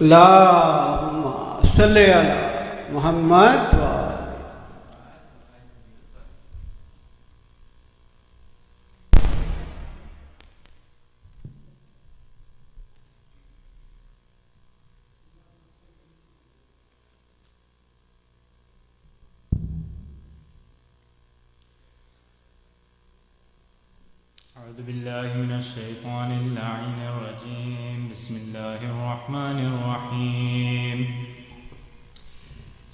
اللهم صل على محمد أعوذ بالله من الشيطان اللعين الرجيم. بسم الله الرحمن الرحيم.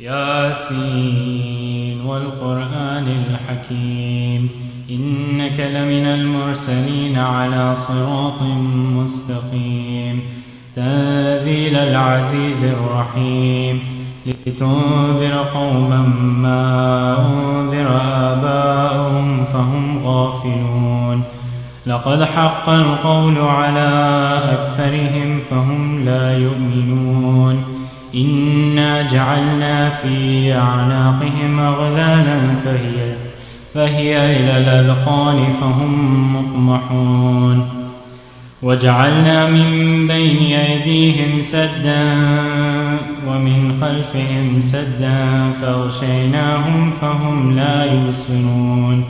ياسين والقرآن الحكيم إنك لمن المرسلين على صراط مستقيم تنزيل العزيز الرحيم لتنذر قوما ما أنذر آباؤهم فهم غافلون لقد حق القول على أكثرهم فهم لا يؤمنون إنا جعلنا في أعناقهم أغلالا فهي إلى الأذقان فهم مقمحون وجعلنا من بين أيديهم سدا ومن خلفهم سدا فأغشيناهم فهم لا يبصرون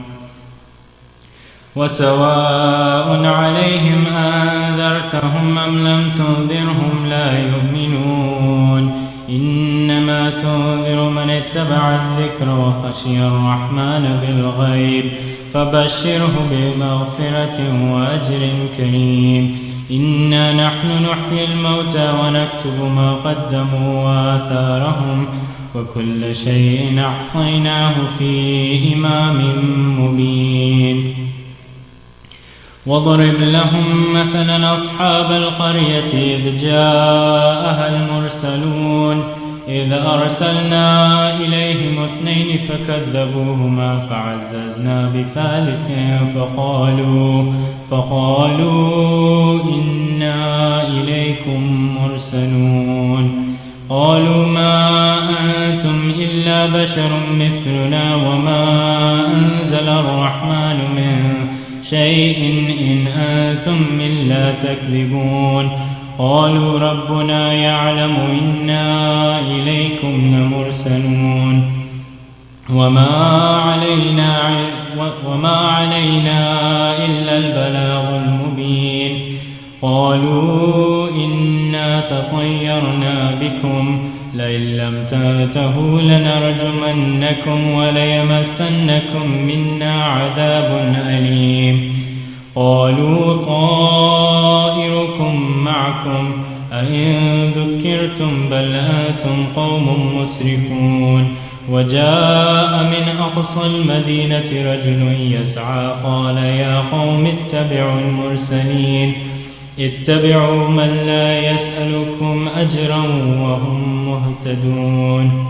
وسواء عليهم أنذرتهم أم لم تنذرهم لا يؤمنون إنما تنذر من اتبع الذكر وخشي الرحمن بالغيب فبشره بمغفرة وأجر كريم إنا نحن نحيي الموتى ونكتب ما قدموا وآثارهم وكل شيء أحصيناه في إمام مبين واضرب لهم مثلا أصحاب القرية إذ جاءها المرسلون إذ أرسلنا إليهم 2 فكذبوهما فعززنا بثالث فقالوا إنا إليكم مرسلون قالوا ما أنتم إلا بشر مثلنا وما أنزل الرحمن من شيء إن أنتم إلا تكذبون قالوا ربنا يعلم إنا إليكم لمرسلون وما علينا إلا البلاغ المبين قالوا إنا تطيرنا بكم لئن لم تنتهوا لنرجمنكم وليمسنكم منا عذاب أليم قالوا طائركم معكم أئن ذكرتم بل أنتم قوم مسرفون وجاء من أقصى المدينة رجل يسعى قال يا قوم اتبعوا المرسلين اتبعوا من لا يسألكم أجرا وهم مهتدون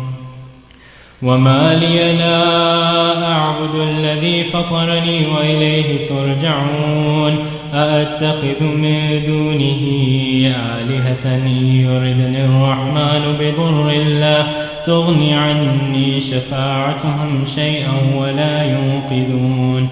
وما لي لا أعبد الذي فطرني وإليه ترجعون أأتخذ من دونه آلهة يردني الرحمن بضر لا تغني عني شفاعتهم شيئا ولا ينقذون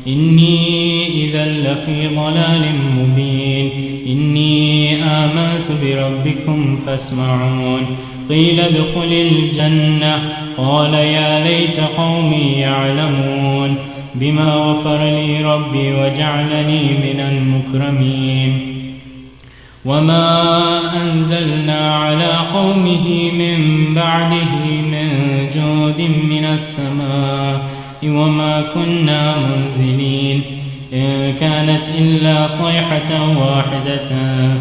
إني إذا لفي ضلال مبين إني آمنت بربكم فاسمعون قيل ادخل الجنة قال يا ليت قومي يعلمون بما غفر لي ربي وجعلني من المكرمين وما أنزلنا على قومه من بعده من جود من السماء وما كنا منزلين إن كانت إلا صيحة واحدة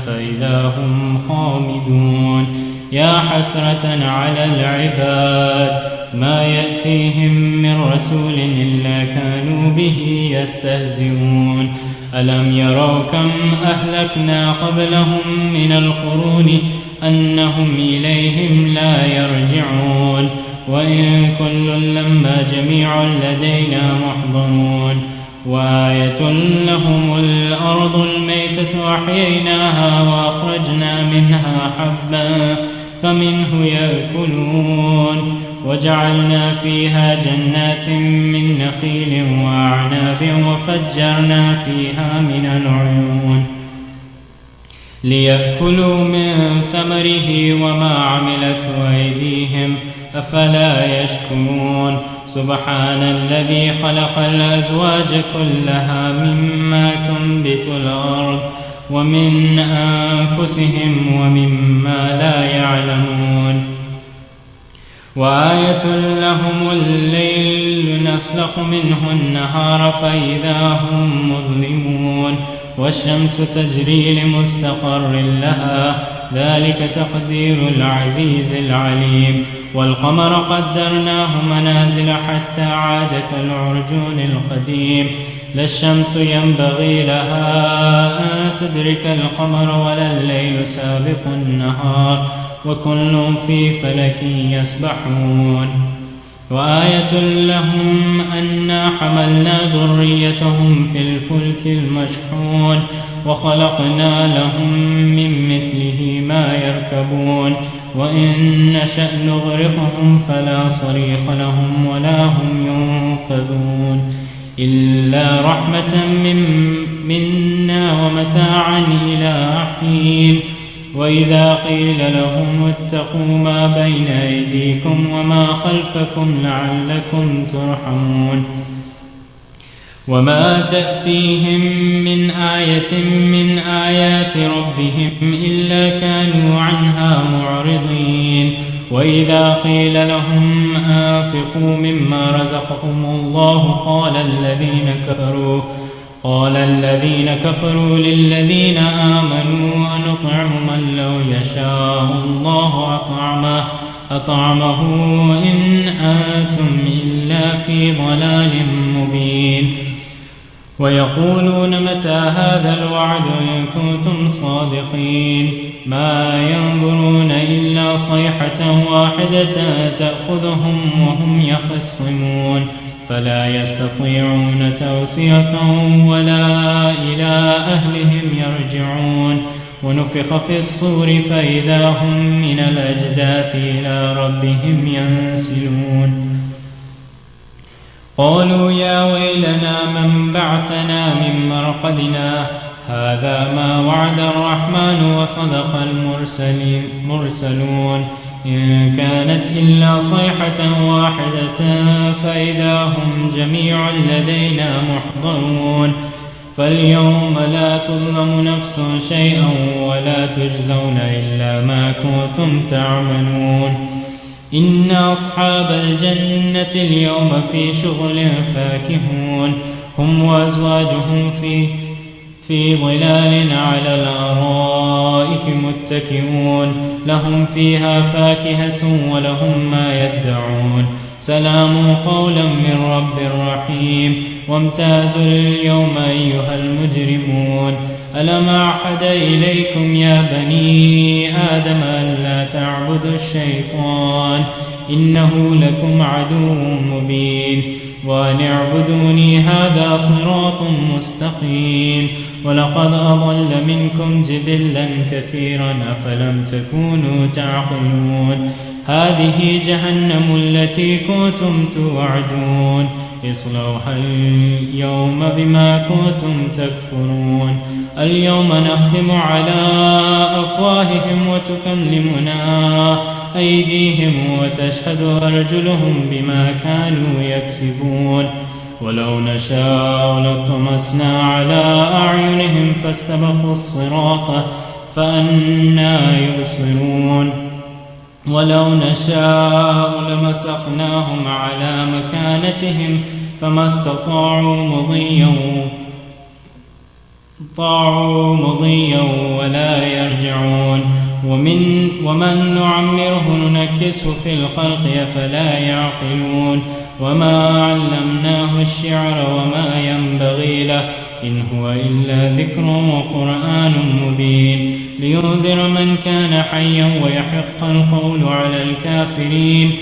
فإذا هم خامدون يا حسرة على العباد ما يأتيهم من رسول إلا كانوا به يستهزئون ألم يروا كم أهلكنا قبلهم من القرون أنهم إليهم لا يرجعون وإن كل لما جميع لدينا محضرون وآية لهم الأرض الميتة أحييناها وأخرجنا منها حبا فمنه يأكلون وجعلنا فيها جنات من نخيل وأعناب وفجرنا فيها من العيون ليأكلوا من ثمره وما عملته أيديهم أفلا يشكرون سبحان الذي خلق الأزواج كلها مما تنبت الأرض ومن أنفسهم ومما لا يعلمون وآية لهم الليل نسلخ منه النهار فإذا هم مظلمون والشمس تجري لمستقر لها ذلك تقدير العزيز العليم والقمر قدرناه منازل حتى عاد كالعرجون القديم لا الشمس ينبغي لها أن تدرك القمر ولا الليل سابق النهار وكل في فلك يسبحون وآية لهم أنا حملنا ذريتهم في الفلك المشحون وخلقنا لهم من مثله ما يركبون وإن نشأ نغرقهم فلا صريخ لهم ولا هم ينقذون إلا رحمة منا ومتاعا إلى حين وإذا قيل لهم اتقوا ما بين أيديكم وما خلفكم لعلكم ترحمون وما تأتيهم من آية من آيات ربهم إلا كانوا عنها معرضين وإذا قيل لهم أنفقوا مما رزقكم الله قال الذين كفروا للذين آمنوا أنطعم من لو يشاء الله أطعمه إن أنتم إلا في ضلال مبين ويقولون متى هذا الوعد إن كنتم صادقين ما ينظرون إلا صيحة واحدة تأخذهم وهم يخصمون فلا يستطيعون توصية ولا إلى أهلهم يرجعون ونفخ في الصور فإذا هم من الأجداث إلى ربهم ينسلون قالوا يا ويلنا من بعثنا من مرقدنا هذا ما وعد الرحمن وصدق المرسلون إن كانت إلا صيحة واحدة فإذا هم جميع لدينا محضرون فاليوم لا تظلم نفس شيئا ولا تجزون إلا ما كنتم تعملون إن أصحاب الجنة اليوم في شغل فاكهون هم وأزواجهم في ظلال على الأرائك متكئون لهم فيها فاكهة ولهم ما يدعون سلام قولا من رب رحيم وامتازوا اليوم أيها المجرمون ألم أعهد إليكم يا بني آدم ألا تعبدوا الشيطان إنه لكم عدو مبين وأن اعبدوني هذا صراط مستقيم ولقد أضل منكم جبلا كثيرا أفلم تكونوا تعقلون هذه جهنم التي كنتم توعدون اصلوها اليوم بما كنتم تكفرون اليوم نختم على أفواههم وتكلمنا أيديهم وتشهد أرجلهم بما كانوا يكسبون ولو نشاء لطمسنا على أعينهم فاستبقوا الصراط فأنى يبصرون ولو نشاء لمسخناهم على مكانتهم فما استطاعوا مضيا ولا يرجعون ومن نعمره ننكسه في الخلق أفلا يعقلون وما علمناه الشعر وما ينبغي له إن هو إلا ذكر وقرآن مبين لينذر من كان حيا ويحق القول على الكافرين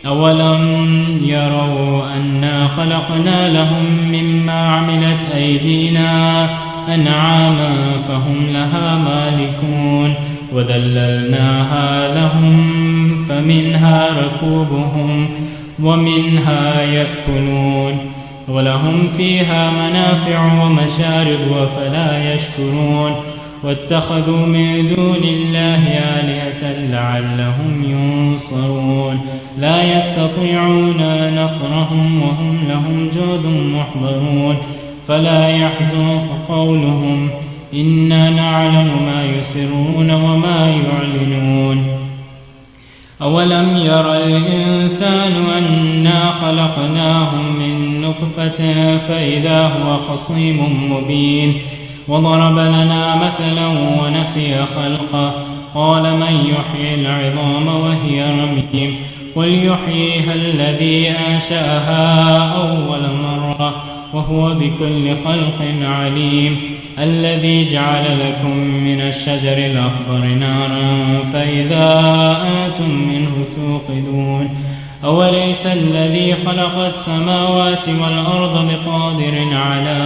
أولم يروا أنا خلقنا لهم مما عملت أيدينا أنعاما فهم لها مالكون وذللناها لهم فمنها ركوبهم ومنها يأكلون ولهم فيها منافع ومشارب أفلا يشكرون واتخذوا من دون الله آلهة لعلهم ينصرون لا يستطيعون نصرهم وهم لهم جند محضرون فلا يحزنك قولهم إنا نعلم ما يسرون وما يعلنون أولم ير الإنسان أنا خلقناه من نطفة فإذا هو خصيم مبين وضرب لنا مثلا ونسي خلقه قال من يحيي العظام وهي رميم قل يحييها الذي أنشأها أول مرة وهو بكل خلق عليم الذي جعل لكم من الشجر الأخضر نارا فإذا أنتم منه توقدون أوليس الذي خلق السماوات والأرض بقادر على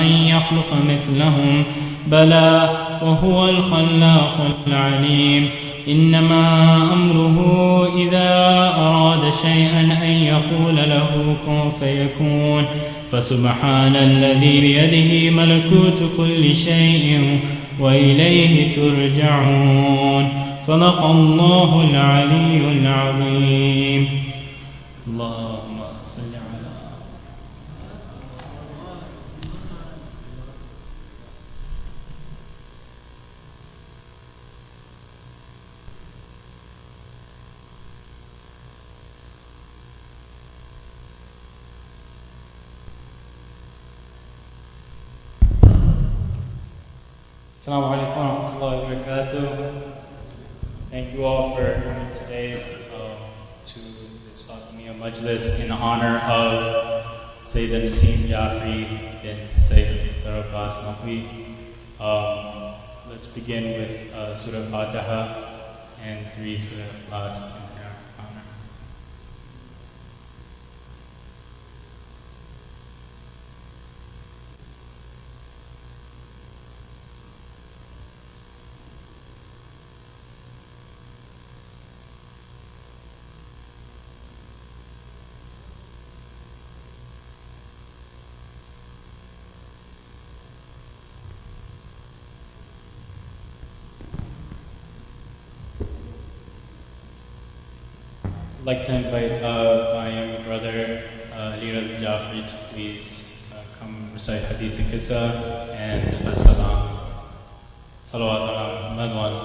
أن يخلق مثلهم بلى وهو الخلاق العليم إنما أمره إذا أراد شيئا أن يقول له كن فيكون فسبحان الذي بيده ملكوت كل شيء وإليه ترجعون صدق الله العلي العظيم. اللهم صل على Assalamu alaikum wa rahmatullahi wa barakatuh. Thank you all for coming today to this Fatimiyya Majlis in honor of Sayyid Naseem Jafri and Sayyid Abbas Mahwi. Let's begin with Surah Fatiha and 3 Surah Ikhlas in their honor. I'd like to invite my younger brother, Ali Raza Jafri, to please come recite Hadith Qissa and As-Salam. Salawat ala Muhammad wa ala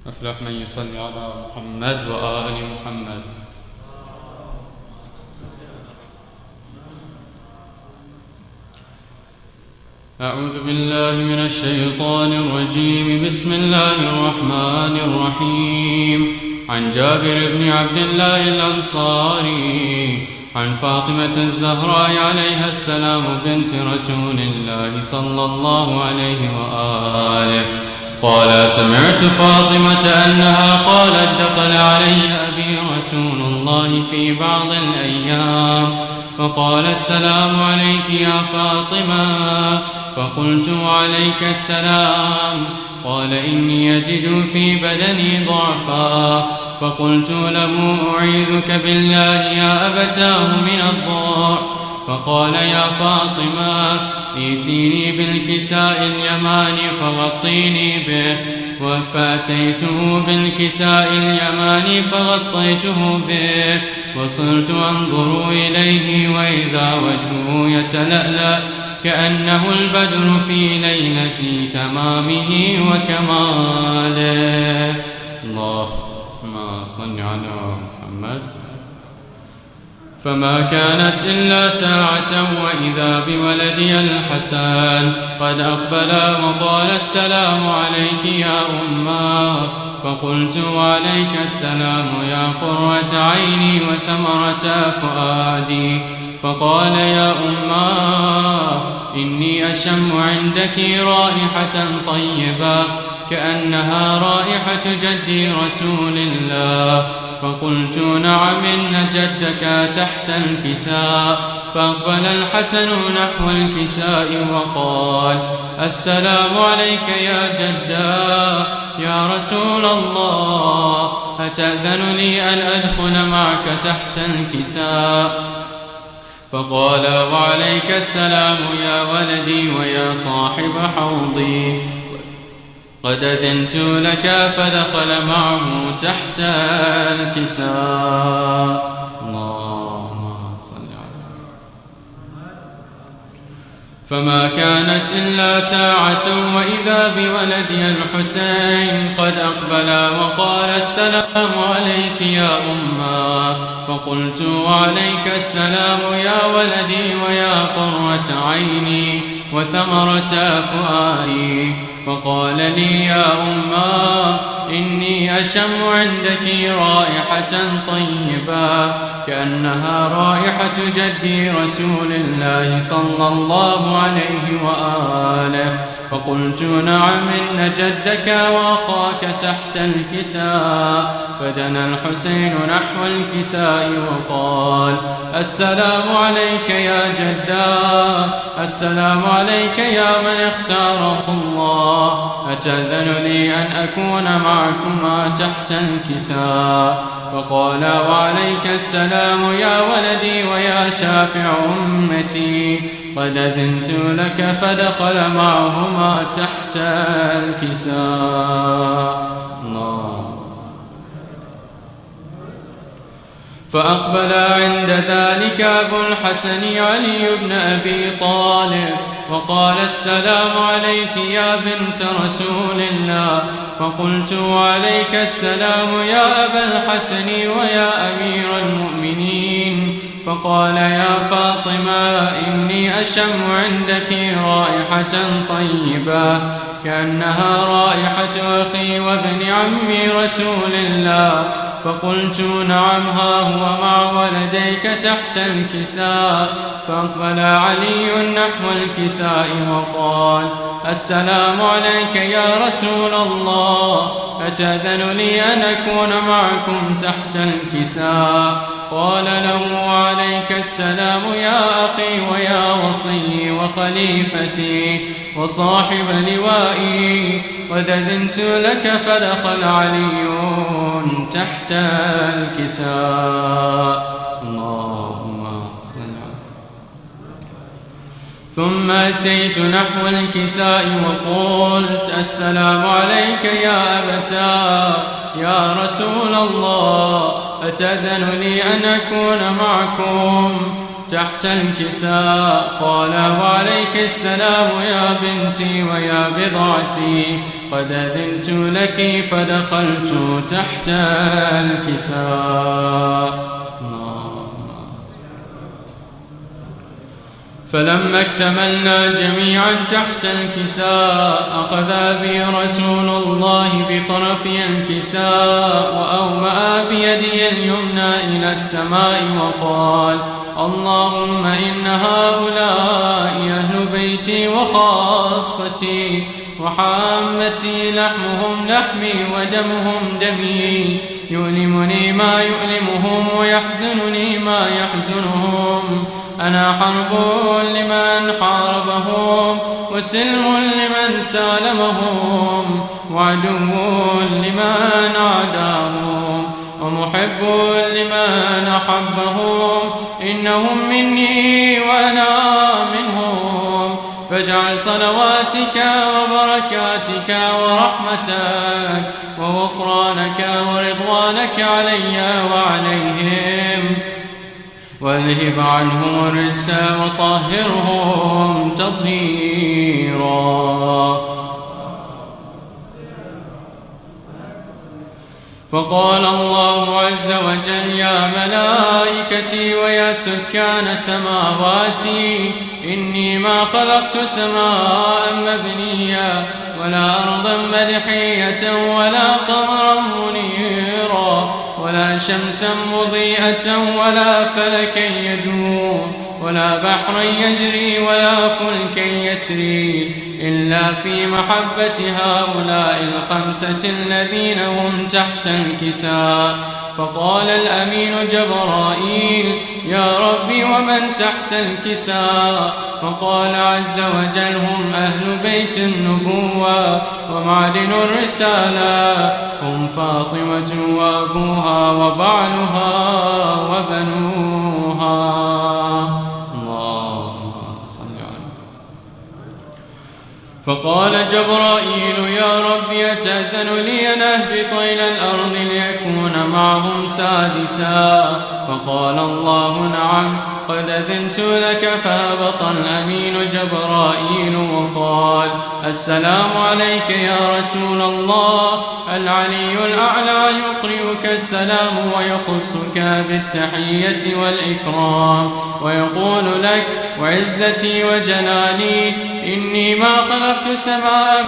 أفلح من يصلي على محمد وآل محمد. أعوذ بالله من الشيطان الرجيم بسم الله الرحمن الرحيم عن جابر بن عبد الله الأنصاري عن فاطمة الزهراء عليها السلام بنت رسول الله صلى الله عليه وآله قال سمعت فاطمة أنها قالت دخل علي أبي رسول الله في بعض الأيام فقال السلام عليك يا فاطمة فقلت وعليك السلام قال إني يجد في بدني ضعفا فقلت له أعيذك بالله يا أبتاه من الضعف فقال يا فاطمة ائتيني بالكساء اليماني فغطيني به فأتيته بالكساء اليماني فغطيته به وصرت أنظر إليه وإذا وجهه يتلألأ كأنه البدر في ليلة تمامه وكماله. اللهم صل على محمد. فما كانت إلا ساعة وإذا بولدي الحسن قد أقبل وقال السلام عليك يا أمه فقلت وعليك السلام يا قرة عيني وثمرة فؤادي فقال يا أمه إني أشم عندك رائحة طيبة كأنها رائحة جدي رسول الله فقلت نعم إن جدك تحت الكساء فأقبل الحسن نحو الكساء وقال: السلام عليك يا جدا يا رسول الله، أتأذن لي أن أدخل معك تحت الكساء؟ فقال: وعليك السلام يا ولدي ويا صاحب حوضي، قد أذنت لك. فدخل معه تحت الكساء. اللهم صل على. فما كانت إلا ساعة وإذا بولدي الحسين قد أقبل وقال: السلام عليك يا أمه. فقلت: وعليك السلام يا ولدي ويا قرة عيني وثمرة فؤادي. فقال لي: يا أمه، إني أشم عندك رائحة طيبة كأنها رائحة جدي رسول الله صلى الله عليه وآله. فقلت: نعم، إن جدك وأخاك تحت الكساء. فدنا الحسين نحو الكساء وقال: السلام عليك يا جدا، السلام عليك يا من اختاره الله، أتأذن لي أن أكون معكما تحت الكساء؟ فقال: وعليك السلام يا ولدي ويا شافع أمتي، قد أذنت لك. فدخل معهما تحت الكساء. فأقبل عند ذلك أبو الحسن علي بن أبي طالب وقال: السلام عليك يا بنت رسول الله. فقلت: وعليك السلام يا أبا الحسن ويا أمير المؤمنين. فقال: يا فاطمة، إني أشم عندك رائحة طيبة كأنها رائحة أخي وابن عمي رسول الله. فقلت: نعم، ها هو مع ولديك تحت الكساء. فأقبل علي نحو الكساء وقال: السلام عليك يا رسول الله، أتأذن لي أن أكون معكم تحت الكساء؟ قال له: وعليك السلام يا أخي ويا وصي وخليفتي وصاحب لوائي، قد أذنت لك. فدخل علي تحت الكساء. اللهم صل على. ثم أتيت نحو الكساء وقلت: السلام عليك يا أبتاه يا رسول الله، أتأذن لي أن أكون معكم تحت الكساء؟ قال: وعليك السلام يا بنتي ويا بضعتي، قد أذنت لك. فدخلت تحت الكساء. فلما اكتملنا جميعا تحت الكساء أخذ بي رسول الله بطرفي الكساء وأومأ بيدي اليمنى إلى السماء وقال: اللهم إن هؤلاء أهل بيتي وخاصتي وحامتي، لحمهم لحمي ودمهم دمي، يؤلمني ما يؤلمهم ويحزنني ما يحزنهم. أنا حرب لمن حاربهم وسلم لمن سالمهم وعدو لمن عاداهم ومحب لمن أحبهم. إنهم مني وأنا منهم، فاجعل صلواتك وبركاتك ورحمتك وغفرانك ورضوانك علي وعليهم، واذهب عنهم الرجس وطهرهم تطهيرا. فقال الله عز وجل: يا ملائكتي ويا سكان سماواتي، إني ما خلقت سماء مبنية ولا أرضا مدحية ولا قمرا منيرا ولا شمسا مضيئة ولا فلكا يدور ولا بحرا يجري ولا فلكا يسري، إلا في محبة هؤلاء الخمسة الذين هم تحت الكساء. فقال الأمين جبرائيل يا ربي ومن تحت الكساء؟ فقال عز وجل هم أهل بيت النبوة ومعدن الرسالة، هم فاطمة وأبوها وبعلها وبنوها. فقال جبرائيل يا ربي أتأذن لي أن أهبط إلى الأرض ليكون معهم سادسا؟ فقال الله نعم قد أذنت لك. فهبط الأمين جبرائيل وقال السلام عليك يا رسول الله. العلي الأعلى يقرئك السلام ويخصك بالتحية والإكرام ويقول لك وعزتي وجلالي إني ما خلقت سماء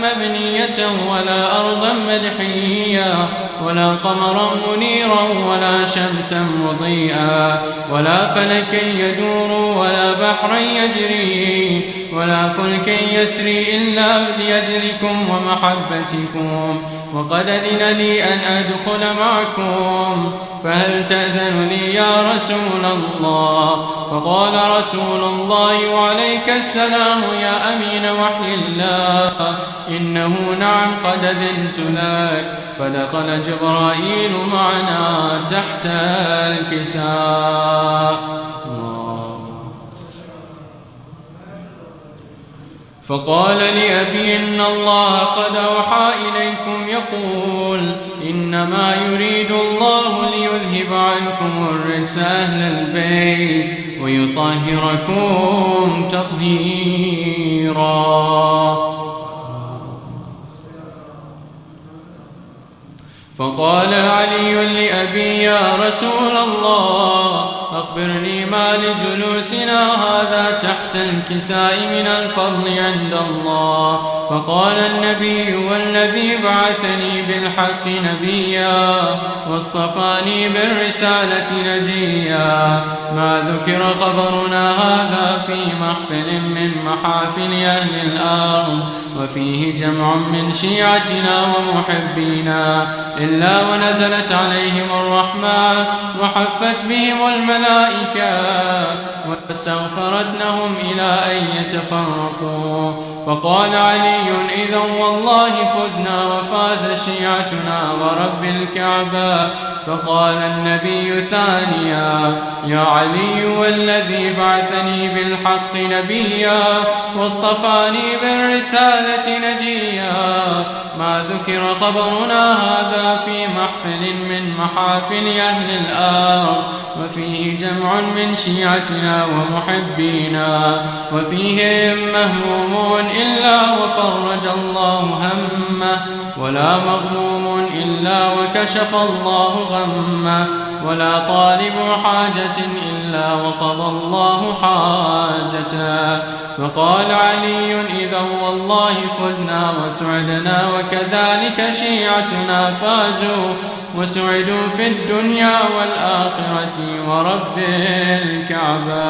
مبنية ولا أرضا مدحية ولا قمرا منيرا ولا شمسا مضيئا ولا فلكا يدور ولا بحرا يجري ولا فلكا يسري إلا لأجلكم ومحبتكم، وقد أذن لي أن أدخل معكم، فهل تأذن لي يا رسول الله؟ فقال رسول الله وعليك السلام يا أمين وحي الله إنه نعم قد أذنت لك. فدخل جبرائيل معنا تحت الكساء. فقال لأبي إن الله قد أوحى إليكم يقول إنما يريد الله ليذهب عنكم الرجس أهل البيت ويطهركم تطهيرا. فقال علي لأبي يا رسول الله أخبرني ما لجلوسنا هذا تحت الكساء من الفضل عند الله. فقال النبي والذي بعثني بالحق نبيا واصطفاني بالرسالة نجيا ما ذكر خبرنا هذا في محفل من محافل أهل الأرض وفيه جمع من شيعتنا ومحبينا إلا ونزلت عليهم الرحمة وحفت بهم الملائكة واستغفرتهم إلى أن يتفرقوا. فقال علي إذا والله فزنا وفاز شيعتنا ورب الكعبة. فقال النبي ثانيا يا علي والذي بعثني بالحق نبيا واصطفاني بالرسالة نجيا ما ذكر خبرنا هذا في محفل من محافل أهل الأرض وفيه جمع من شيعتنا ومحبينا وفيهم مهموم إلا وفرج الله همه ولا مغموم إلا وكشف الله غمه ولا طالب حاجة إلا وقضى الله حاجته. فقال علي إذا والله فزنا وسعدنا وكذلك شيعتنا فازوا وسعدوا في الدنيا والآخرة ورب الكعبة.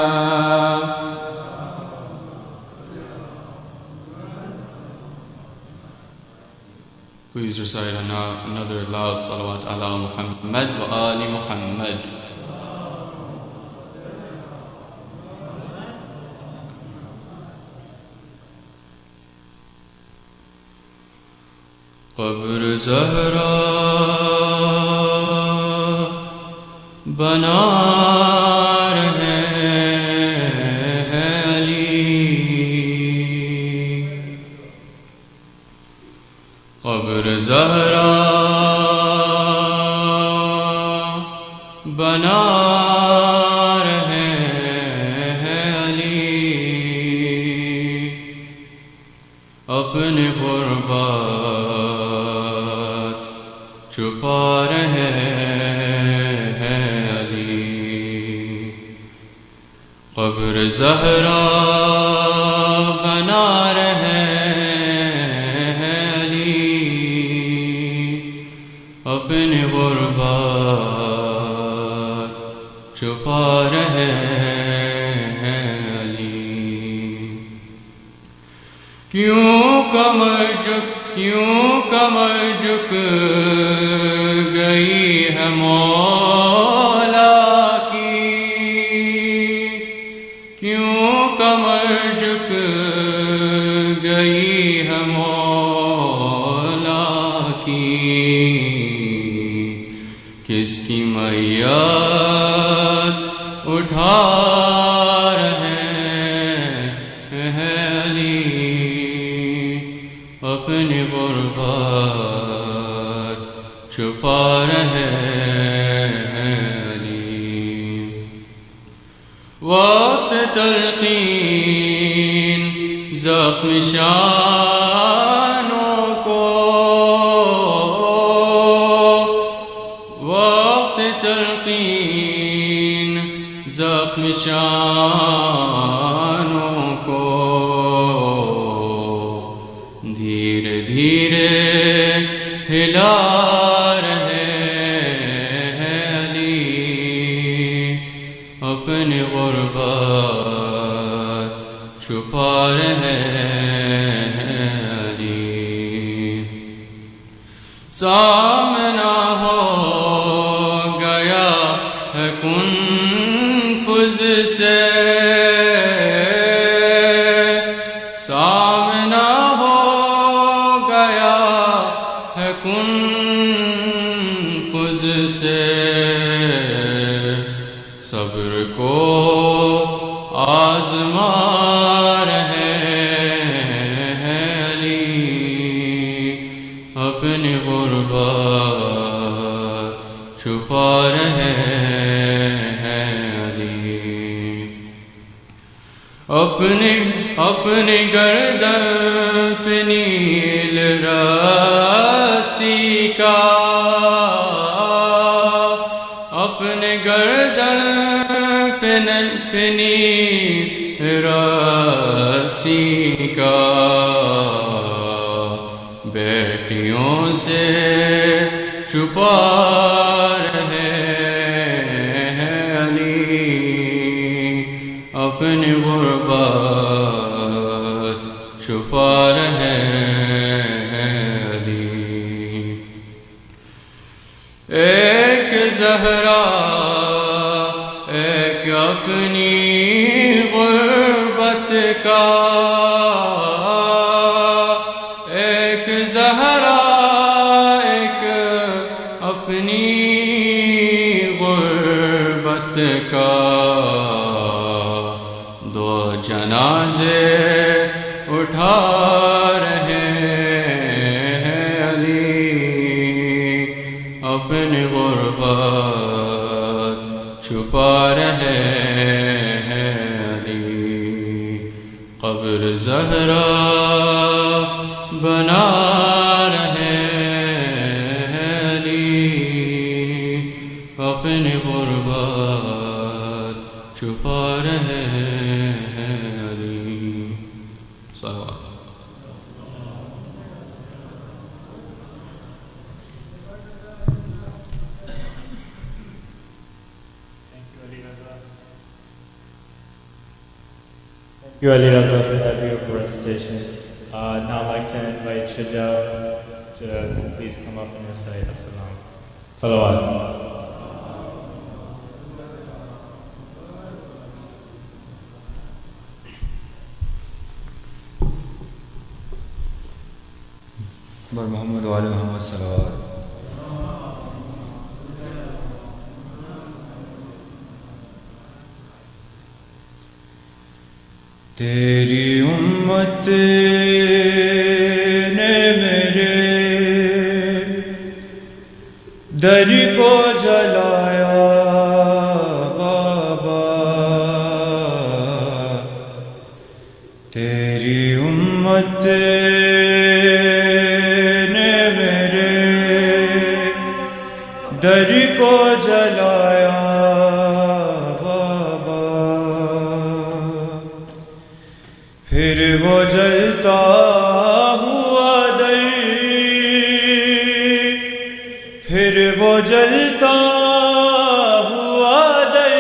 Please recite another loud salawat ala Muhammad wa ali Muhammad. قبر زهرا بنا رہے قبر زہرا بنا رہے ہیں علی اپنے قربات چھپا رہے ہیں علی قبر زہرا بنا رہے اپنے غربات چھپا رہے ہیں علی کیوں کمر جھک گئی ہے فریاد اٹھا رہے ہیں علی، اپنی غربت چھپا رہے ہیں علی۔ وقت تلقین زخم شانوں کو، وقت تلقین زخم شانوں کو، دھیرے دھیرے ہلا رہے ہیں علی، اپنی غربت چھپا رہے ہیں علی۔ سامنا ہو گیا ہے کنفذ سے، سامنا ہو گیا ہے کنفذ سے، صبر کو آزما رہے ہیں علی، اپنی غربت چھپا رہے ہیں علی۔ اپنی گردن پہ نیل رسی کا، اپنے گردن پہ نیل رسی کا، بیٹیوں سے چھپا رہے ہیں علی، اپنی غربت چھپا رہے ہیں علی۔ ایک زہرا ایک اپنی غربت کا، ایک زہرا ایک اپنی غربت کا، دو جنازے اٹھا رہے ہیں علی، اپنی غربت چھپا رہے ہیں علی۔ قبر زہرا بنا رہے ہیں علی، اپنی غربت چھپا رہے ہیں علی۔ صلوات۔ Thank you, Ali Raza, for that beautiful recitation. Now I'd like to invite Shaja to please come up and recite As-Salam. Salawat. بر محمد و آل محمد صلوات۔ تیری امت نے میرے در کو جلایا بابا، تیری امت نے میرے در کو جلایا پھر وہ جلتا ہوا در، پھر وہ جلتا ہوا در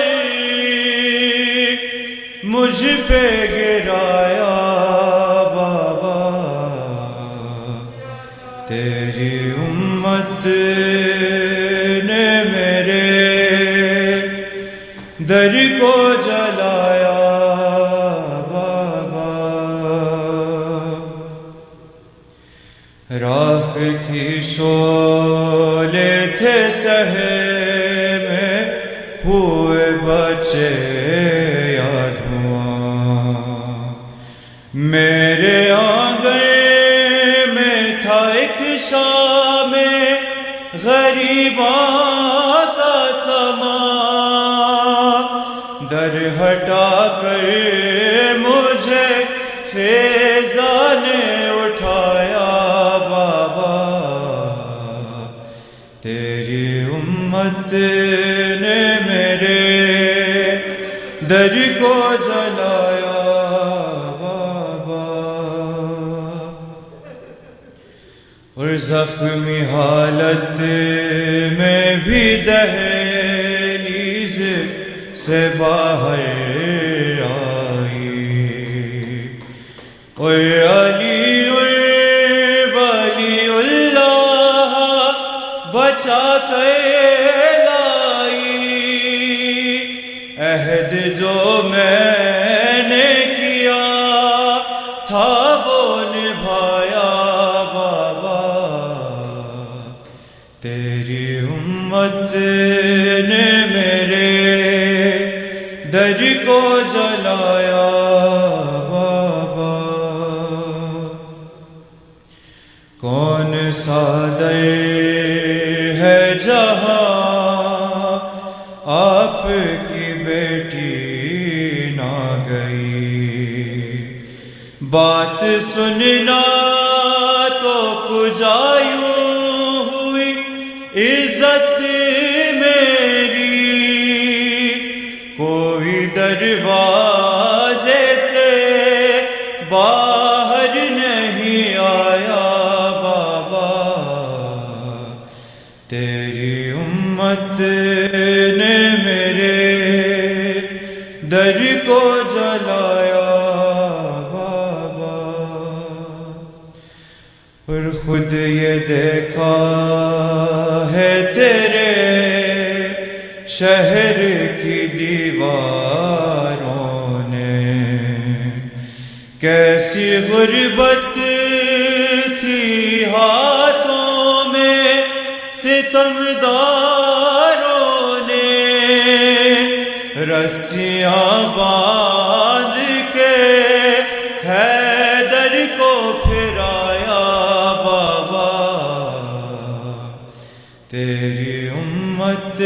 مجھ پہ گرایا بابا، تیری امت نے میرے در کو جلایا راکھ تھی شعلے تھے سہے میں ہوئے بچے یا دھواں. میرے آنگن میں تھا ایک شام غریباں کا سما، در ہٹا کر مجھے فیضاں نے اٹھایا. بابا تیری امت نے میرے در کو جلایا. اور زخمی حالت میں بھی دہلیز سے باہر آئی، اور علی ولی اللہ بچا کے لائی. عہد جو میں نے کیا تھا وہ نبھایا. تیری امت نے میرے در کو جلایا. بابا کون سا در ہے جہاں آپ کی بیٹی نہ گئی. بات سننا تو کجایوں عزت میری، کوئی دروازے سے باہر نہیں آیا. بابا تیری امت نے میرے در کو جلایا. بابا اور خود یہ دیکھا ہے تیرے شہر کی دیواروں نے، کیسی غربت تھی ہاتھوں میں ستمداروں نے. رسیاں باندھ کے حیدر کو پھرایا. بابا تیری امت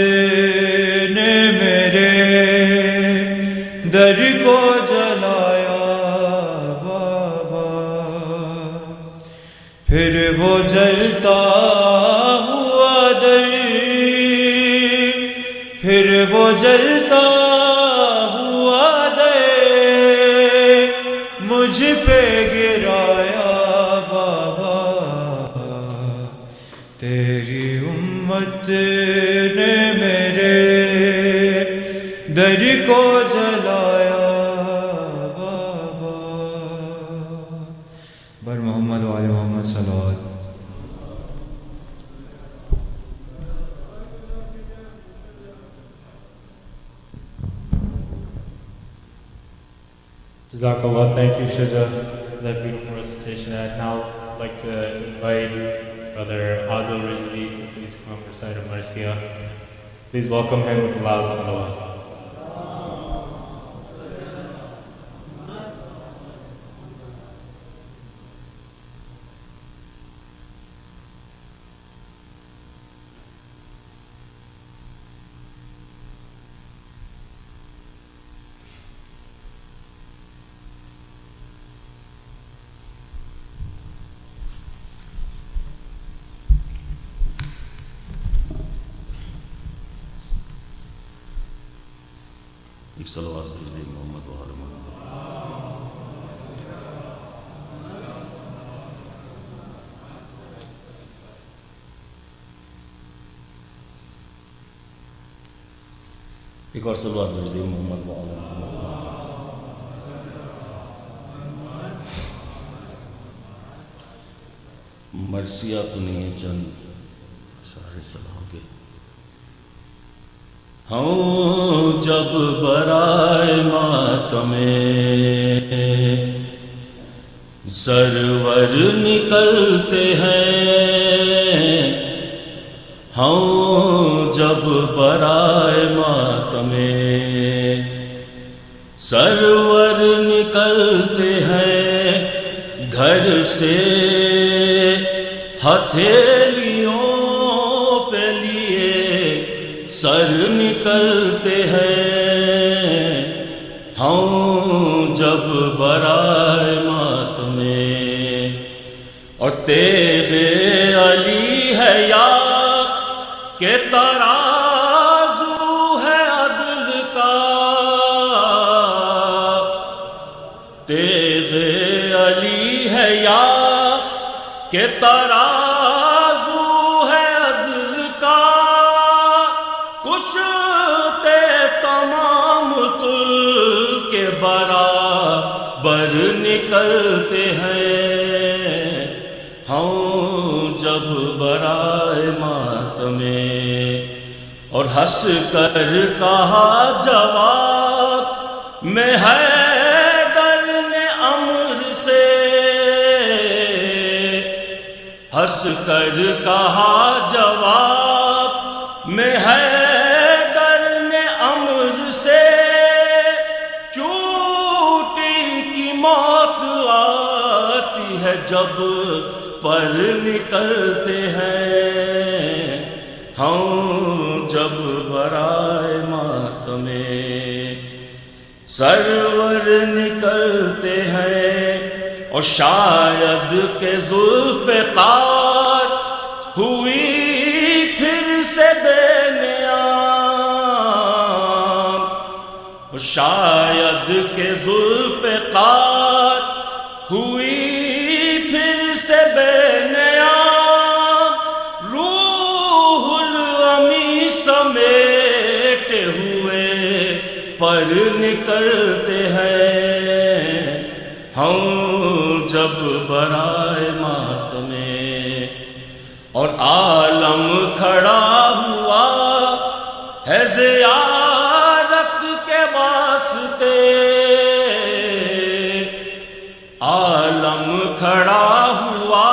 نے میرے در کو جلایا. بابا پھر وہ جلتا ہوا در، پھر وہ جلتا ہوا در مجھ پہ گرایا. بابا تیری امت نے میرے در کو جلایا. بابا بر محمد و آل محمد صلوات. Jazakallah, thank you, Shaja, for that beautiful recitation. I'd now like to invite Brother Adil Rizvi to please come up recite a Marsiya. Please welcome him with a loud salawat. ایک صلوات سجدے محمد و آل محمد. ایک اور صلوات سجدے محمد و آل محمد. مرثیہ سنیے چند اشعار سلام کے. ہوں جب برائے ماتم سرور نکلتے ہیں، ہوں جب برائے ماتم ماتمیں سرور نکلتے ہیں گھر سے ہتھیلیوں پہ لیے سر نکلتے ہیں ہم جب برائے ماتمیں اور تیغ علی ہے یا کہ ترازو ہے عدل کا تیغ علی ہے یا کہ ترازو ہے عدل کا کشتے تمام تل کے برابر نکلتے ہیں ہم جب برائے ماتمیں اور ہنس کر کہا جواب میں حیدر نے امر سے ہنس کر کہا جواب میں حیدر نے امر سے چوٹی کی موت آتی ہے جب پر نکلتے ہیں ہم جب برائے ماتمیں سرور نکلتے ہیں اور شاید کہ ذوالفقار ہوئی پھر سے بے نیام اور شاید کہ ذوالفقار ہوئی پھر سے بے نیام روح الامی سمیٹے ہوئے پر نکلتے ہیں ہم جب برائے ماتمیں اور عالم کھڑا ہوا ہے زیارت کے واسطے عالم کھڑا ہوا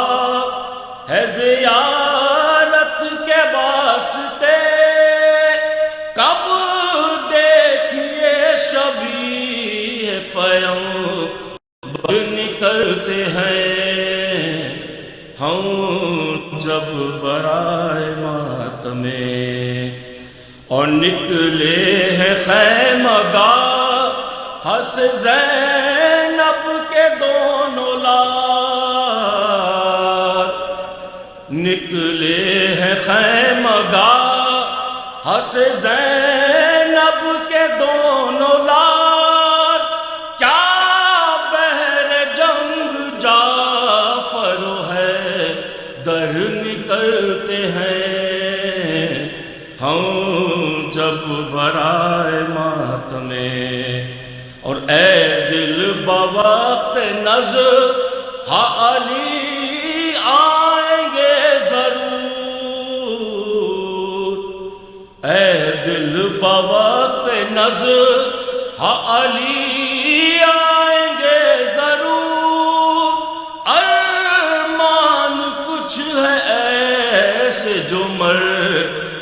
ہے زیارت کے واسطے کب دیکھیے شبیہ پیغمبر نکلتے ہیں ہم جب برائے ماتمیں اور نکلے ہیں خیمہ گاہ ہس زینب کے دونوں لار نکلے ہیں خیمہ گاہ ہس زینب کے دونوں لار کیا بحر جنگ جعفر ہے در نکلتے ہیں ہم جب برائے ماتمیں اور اے دل بوقت نظر ہاں علی آئیں گے ضرور اے دل بوقت نظر ہاں علی آئیں گے ضرور ارمان کچھ ہے ایسے جو مر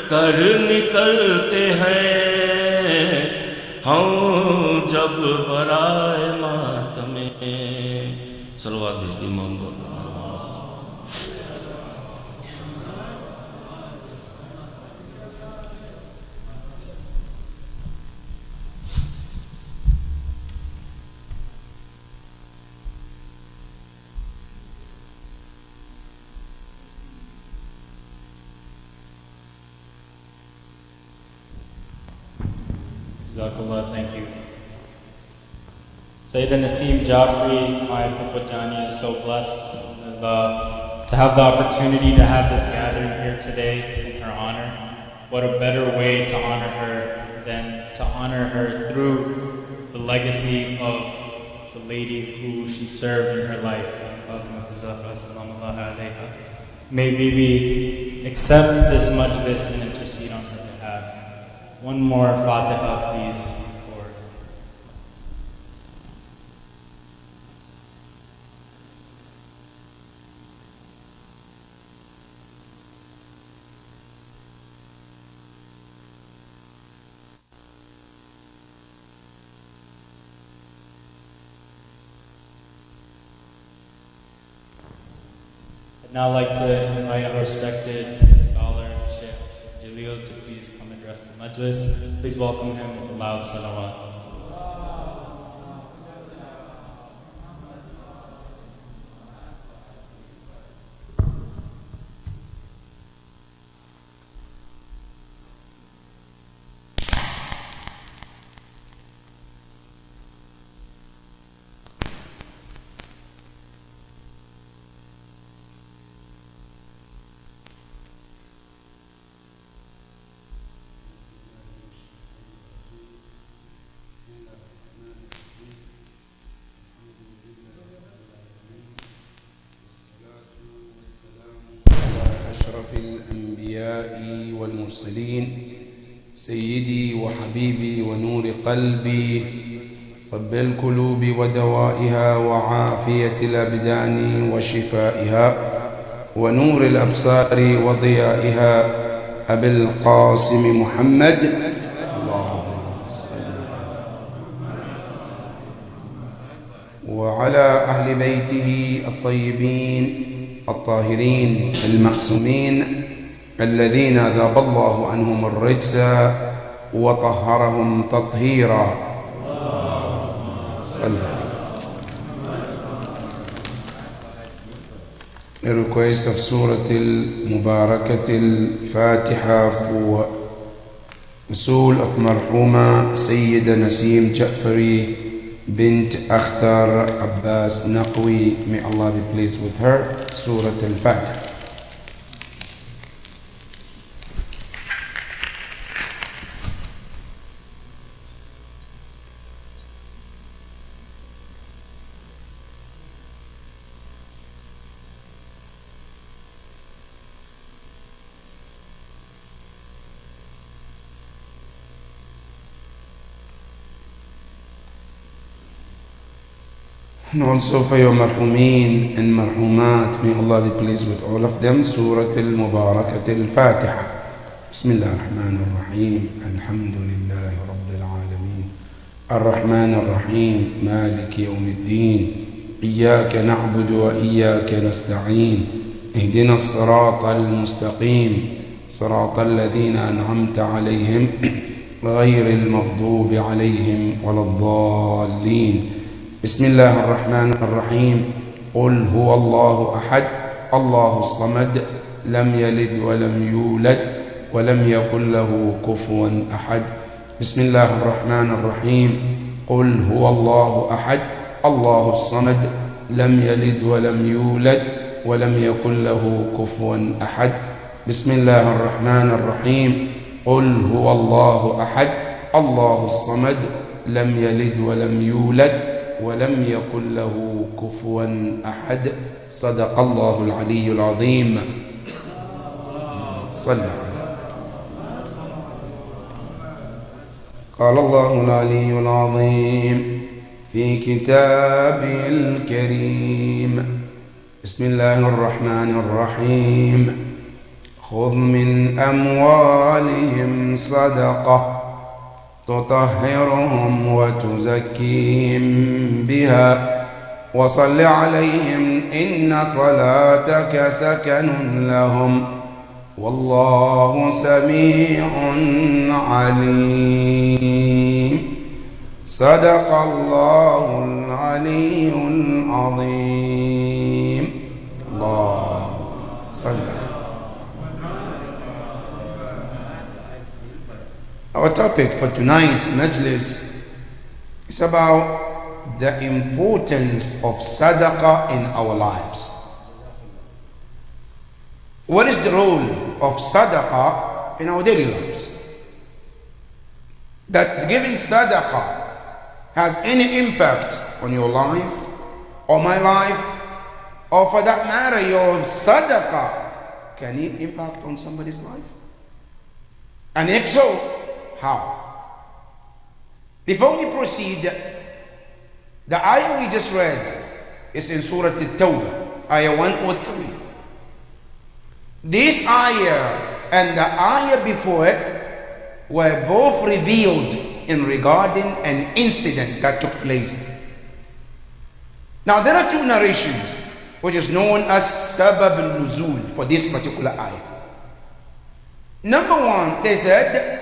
کر نکلتے ہیں ہم جب برائے ماتمیں صلوات بھیج دی محمد Jazakallah, thank you. Sayyid Naseem Jafri, my Pupajani, is so blessed to have the opportunity to have this gathering here today in her honor. What a better way to honor her than to honor her through the legacy of the lady who she served in her life. May Bibi accept this majlis and intercede on her behalf. One more Fatiha, please. I'd now like to invite our respected scholar, Sheikh Jalil, to please come address the Majlis. Please welcome him with a loud salawat. أشرف الأنبياء والمرسلين سيدي وحبيبي ونور قلبي طب القلوب ودوائها وعافية الأبدان وشفائها ونور الأبصار وضيائها أبي القاسم محمد وعلى أهل بيته الطيبين الطاهرين المعصومين الذين ذاب الله عنهم الرجس وطهرهم تطهيرا. A request of Surah Al-Mubarakat Al-Fatiha for the soul of Marhuma Sayyida Nasim Ja'fari bint Akhtar Abbas Naqwi. May Allah be pleased with her. Surah Al-Fatiha. And also for your marhumin and marhumat, may Allah be pleased with all of them. Surah Al-Mubarakat Al-Fatiha. Bismillah ar-Rahman ar-Rahim. Alhamdulillah Rabbil Alameen. Ar-Rahman ar-Rahim. Malik Yawm al-Din. Iyaka na'budu wa iyaka nasta'een. Ihdina as-sirata al-mustaqim. Sirata alladhina an'amta alayhim. غير المغضوب عليهم ولا الضالين. بسم الله الرحمن الرحيم. قل هو الله أحد الله الصمد لم يلد ولم يولد ولم يكن له كفوا أحد. بسم الله الرحمن الرحيم. قل هو الله أحد الله الصمد لم يلد ولم يولد ولم يكن له كفوا أحد. بسم الله الرحمن الرحيم. قل هو الله أحد الله الصمد لم يلد ولم يولد ولم يكن له كفوا أحد. صدق الله العلي العظيم. صلى قال الله العلي العظيم في كتابه الكريم. بسم الله الرحمن الرحيم. خذ من أموالهم صدقة تطهرهم وتزكيهم بها وصل عليهم إن صلاتك سكن لهم والله سميع عليم. صدق الله العلي العظيم. الله صلى. Our topic for tonight's majlis is about the importance of sadaqah in our lives. What is the role of sadaqah in our daily lives? That giving sadaqah has any impact on your life or my life, or for that matter your sadaqah, can it impact on somebody's life? And if so, how? Before we proceed, the ayah we just read is in Surah At-Tawbah, ayah 103. This ayah and the ayah before it were both revealed in regarding an incident that took place. Now there are two narrations. which is known as Sabab al-Nuzul for this particular ayah. Number one, they said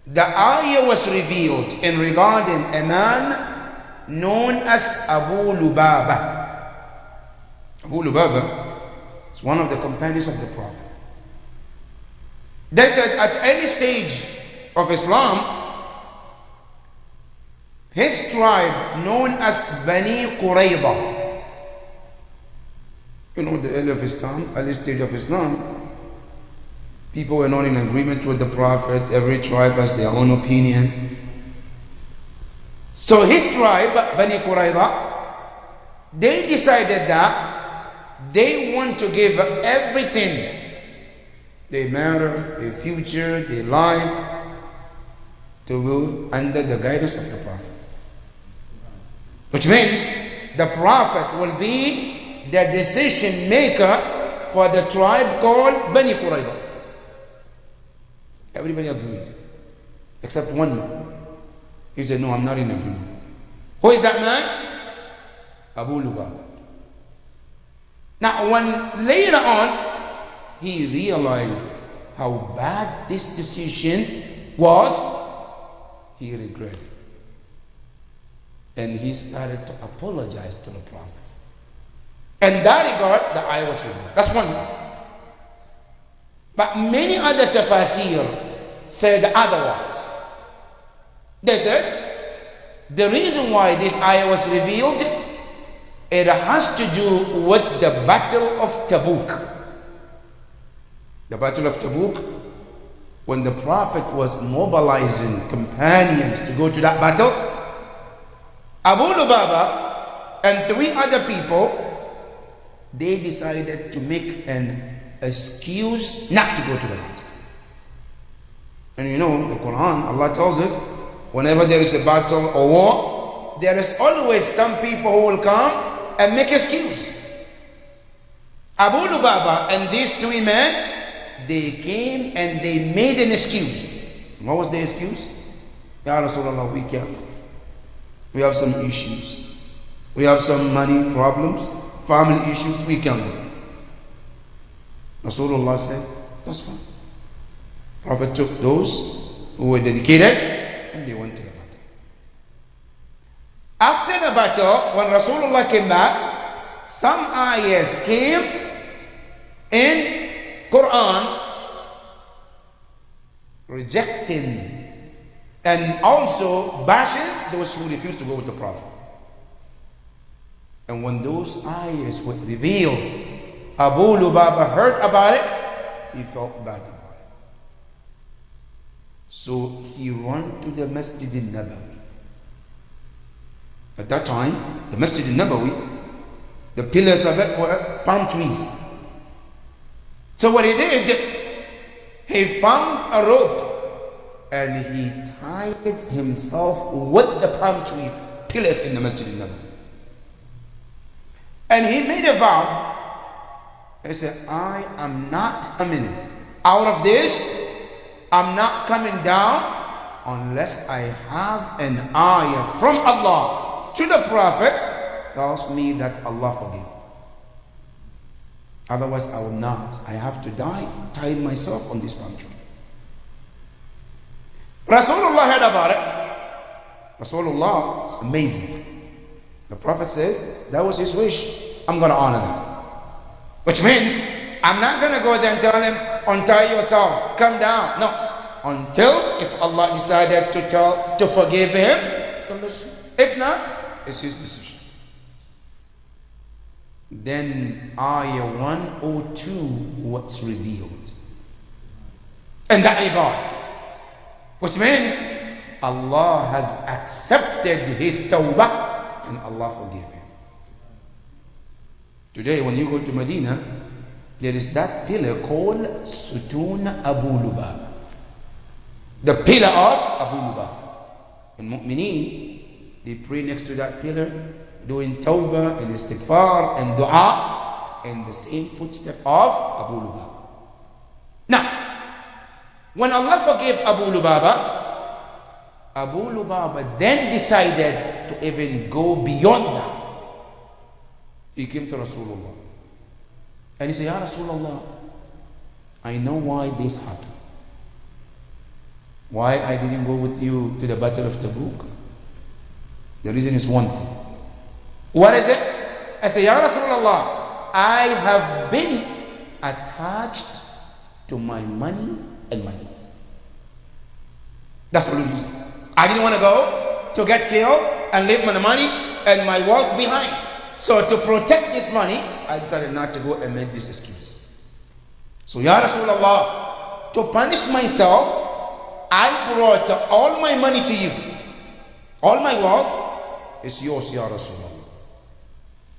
the ayah was revealed in regarding a man known as Abu Lubaba. Abu Lubaba is one of the companions of the Prophet. They said at any stage of Islam, his tribe known as Bani Qurayza, you know, the early stage of Islam, people were not in agreement with the Prophet. Every tribe has their own opinion. So his tribe, Bani Qurayza, they decided that they want to give everything, their matter, their future, their life, to go under the guidance of the Prophet. Which means the Prophet will be the decision maker for the tribe called Bani Qurayza. Everybody agreed, except one man. He said, no, I'm not in agreement. Who is that man? Abu Lubaba. Now, when later on, he realized how bad this decision was, he regretted. And he started to apologize to the Prophet. And that regard, the ayah was revealed. That's one. But many other tafasir said otherwise. They said the reason why this ayah was revealed, it has to do with the Battle of Tabuk. The Battle of Tabuk, when the Prophet was mobilizing companions to go to that battle, Abu Lubaba and 3 other people, they decided to make an excuse not to go to the battle. And you know, the Quran, Allah tells us, whenever there is a battle or war, there is always some people who will come and make excuse. Abu Lubaba and these 3 men, they came and they made an excuse. What was the excuse? Ya Rasulullah, we can't go. We have some issues. We have some money problems, family issues, we can't go. Rasulullah said, that's fine. Prophet took those who were dedicated and they went to the battle. After the battle, when Rasulullah came back, some ayahs came in Quran rejecting and also bashing those who refused to go with the Prophet. And when those ayahs were revealed, Abu Lubaba heard about it, he felt bad about it. So he ran to the Masjid al-Nabawi. At that time, the Masjid al-Nabawi, the pillars of it were palm trees. So what he did, he found a rope and he tied himself with the palm tree pillars in the Masjid al-Nabawi. And he made a vow. He said, I am not coming out of this. I'm not coming down unless I have an ayah from Allah to the Prophet tells me that Allah forgive me. Otherwise I will not. I have to die tying myself on this palm tree. Rasulullah heard about it. Rasulullah is amazing. The Prophet says that was his wish. I'm going to honor that. Which means I'm not going to go there and tell him, untie yourself, come down. No. Until if Allah decided to forgive him, if not, it's his decision. Then ayah 102 was revealed. And that regard. Which means Allah has accepted his tawbah and Allah forgave him. Today when you go to Medina, there is that pillar called Sutun Abu Lubaba. The pillar of Abu Lubaba. And mu'mineen, they pray next to that pillar, doing tawbah and istighfar and dua in the same footstep of Abu Lubaba. Now, when Allah forgave Abu Lubaba then decided to even go beyond that. He came to Rasulullah. And he said, Ya Rasulullah, I know why this happened. Why I didn't go with you to the Battle of Tabuk. The reason is one thing. What is it? I said, Ya Rasulullah, I have been attached to my money and my wealth. That's the reason. I didn't want to go to get killed and leave my money and my wealth behind. So to protect this money, I decided not to go and make this excuse. So Ya Rasulullah, to punish myself, I brought all my money to you. All my wealth is yours, Ya Rasulullah.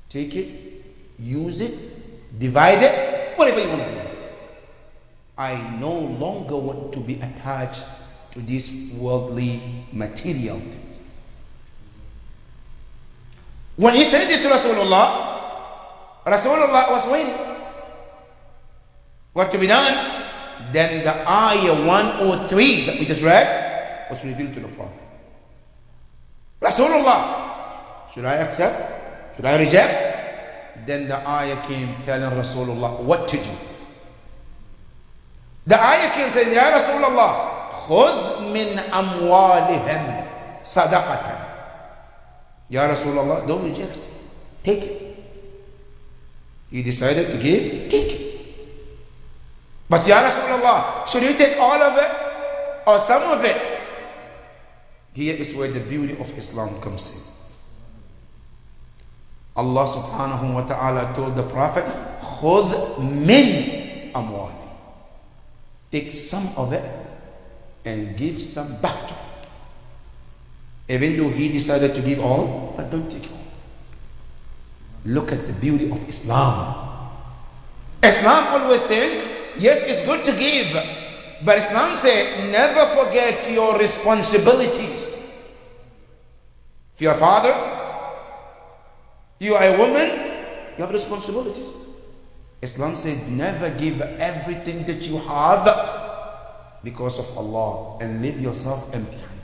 Take it, use it, divide it, whatever you want to do. I no longer want to be attached to these worldly material things. When he said this to Rasulullah, Rasulullah was waiting. What to be done? Then the ayah 103 that we just read was revealed to the Prophet. Rasulullah, should I accept? Should I reject? Then the ayah came telling Rasulullah what to do. The ayah came saying, Ya Rasulullah, khudh min amwalihim sadaqatan. Ya Rasulullah, don't reject. Take it. You decided to give, take it. But Ya Rasulullah, should you take all of it or some of it? Here is where the beauty of Islam comes in. Allah subhanahu wa ta'ala told the Prophet, khudh min amwali. Take some of it and give some back to him. Even though he decided to give all, but don't take all. Look at the beauty of Islam. Islam always think, yes, it's good to give, but Islam said, never forget your responsibilities. If you're a father, you are a woman, you have responsibilities. Islam said, never give everything that you have because of Allah and leave yourself empty-handed.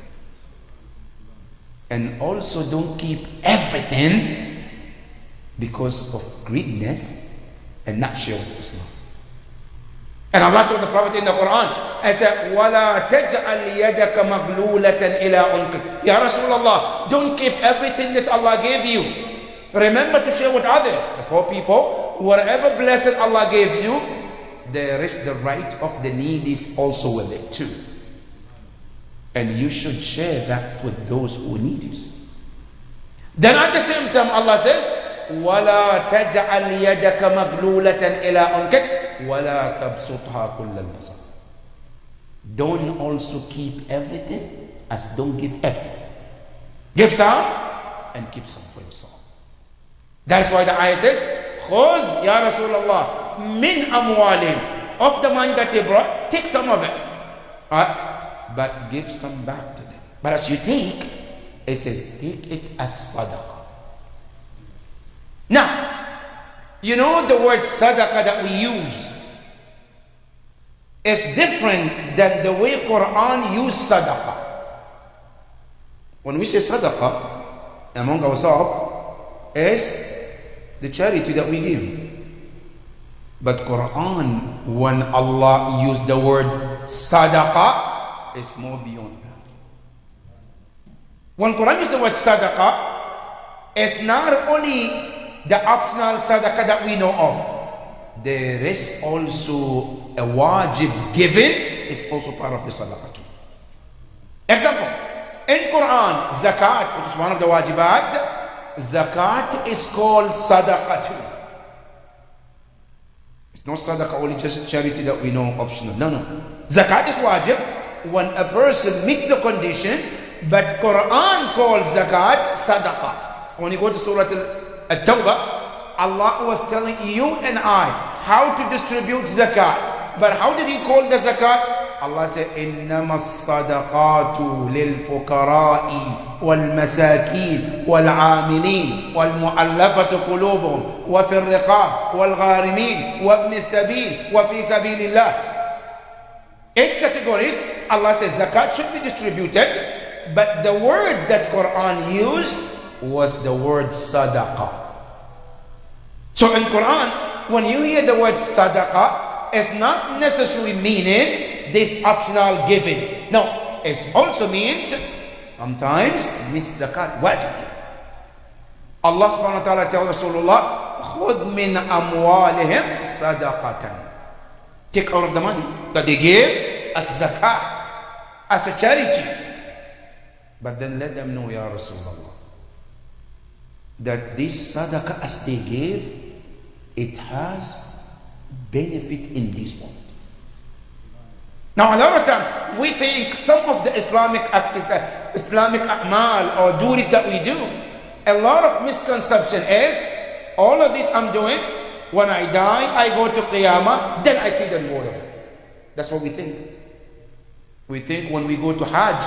And also don't keep everything because of greediness and not share with Islam. And Allah told the Prophet in the Quran, I said, وَلَا تَجْعَلْ يَدَكَ مَغْلُولَةً إِلَىٰ أُنْكَ. Ya Rasulullah, don't keep everything that Allah gave you. Remember to share with others. The poor people, whatever blessing Allah gives you, there is the right of the needy also with it too. And you should share that with those who need it. Then at the same time, Allah says, وَلَا تَجْعَلْ يَدَكَ مَغْلُولَةً إِلَىٰ أُنْكَكَ وَلَا تَبْسُطْهَا كُلَّ الْبَسَطِ. Don't also keep everything as don't give everything. Give some and keep some for yourself. That's why the ayah says, خُذْ يَا رَسُولَ اللَّهِ مِنْ أَمْوَالِهِمْ. Of the money that you brought, take some of it. But give some back to them. But as you take, it says, take it as sadaqah. Now, you know the word sadaqah that we use is different than the way Quran use sadaqah. When we say sadaqah among ourselves is the charity that we give. But Quran, when Allah used the word sadaqah, is more beyond that. When Quran used the word sadaqah, it's not only the optional sadaqah that we know of. There is also a wajib given, is also part of the sadaqah too. Example, in Quran, zakat, which is one of the wajibat, zakat is called sadaqah too. It's not sadaqah only just charity that we know optional. No. Zakat is wajib when a person meet the condition, but Quran calls zakat sadaqah. When you go to Surah At-Tawbah, Allah was telling you and I how to distribute zakat. But how did He call the zakat? Allah said, إِنَّمَا الصَّدَقَاتُ لِلْفُقَرَاءِ وَالْمَسَاكِينِ وَالْعَامِلِينَ وَالْمُؤَلَّفَةِ قُلُوبُهُمْ وَفِي الرِّقَابِ وَالْغَارِمِينَ وَابْنِ السَّبِيلِ وَفِي سَبِيلِ اللَّهِ. 8 categories. Allah says zakat should be distributed, but the word that Quran used was the word sadaqah. So in Quran, when you hear the word sadaqah, it's not necessarily meaning this optional giving. No, it also means, sometimes it means zakat, wajib. Allah subhanahu wa ta'ala tells Rasulullah, خُذْ مِنْ أَمْوَالِهِمْ صَدَقَةً. Take out of the money that they give as zakat, as a charity. But then let them know, Ya Rasulullah, that this sadaqah as they gave, it has benefit in this world. Now a lot of time we think some of the Islamic acts, Islamic a'mal or duties that we do, a lot of misconception is, all of this I'm doing, when I die, I go to Qiyamah, then I see the reward of it. That's what we think. We think when we go to Hajj,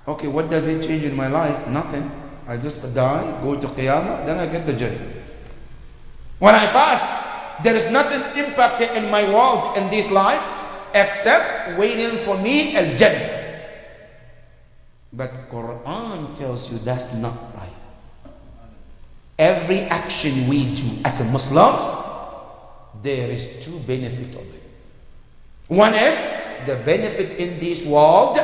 okay, what does it change in my life? Nothing. I just die, go to Qiyamah, then I get the Jannah. When I fast, there is nothing impacted in my world in this life except waiting for me al-Jannah. But Quran tells you that's not right. Every action we do as a Muslims, there is two benefits of it. One is the benefit in this world,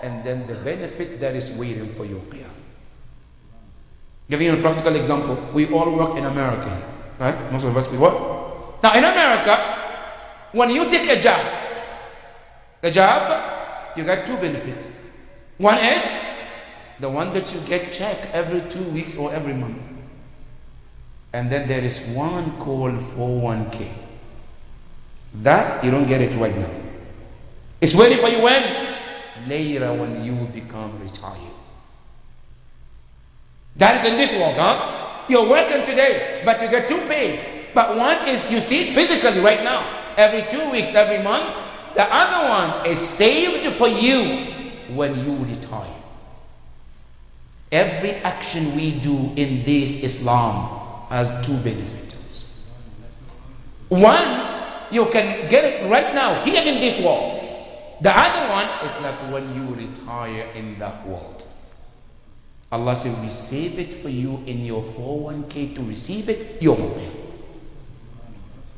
and then the benefit that is waiting for your Qiyamah. Giving you a practical example, we all work in America, right? Most of us, we work. Now in America, when you take a job, you got two benefits. One is the one that you get checked every 2 weeks or every month. And then there is one called 401k. That you don't get it right now. It's waiting for you when? Later when you become retired. That is in this world, huh? You're working today, but you get two pays. But one is you see it physically right now, every 2 weeks, every month. The other one is saved for you when you retire. Every action we do in this Islam has two benefits. One, you can get it right now, here in this world. The other one is like when you retire in that world. Allah said, we save it for you in your 401k to receive it, your money.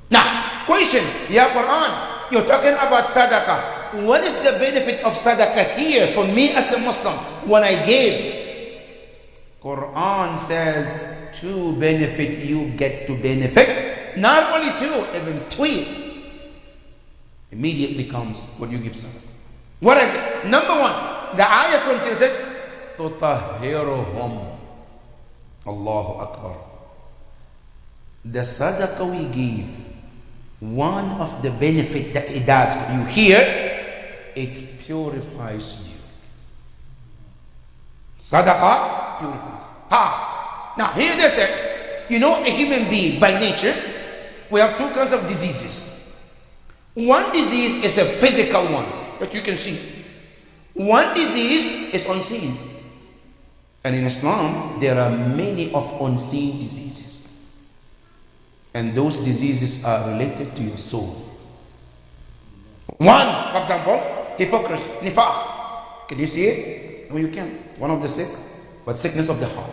Now, question, Ya Quran, you're talking about sadaqah. What is the benefit of sadaqah here for me as a Muslim when I give? Quran says, two benefit you get to benefit. Not only two, even three. Immediately comes when you give sadaqah. What is it? Number one, the ayah continues says, تُطَهِّرُهُمْ. Allahu Akbar. The sadaqah we give, one of the benefit that it does for you here, it purifies you. Sadaqah purifies. Now here they say, you know, a human being by nature, we have two kinds of diseases. One disease is a physical one that you can see. One disease is unseen. And in Islam, there are many of unseen diseases. And those diseases are related to your soul. One, for example, hypocrisy, nifaq. Can you see it? No, you can't. One of the sick, but sickness of the heart.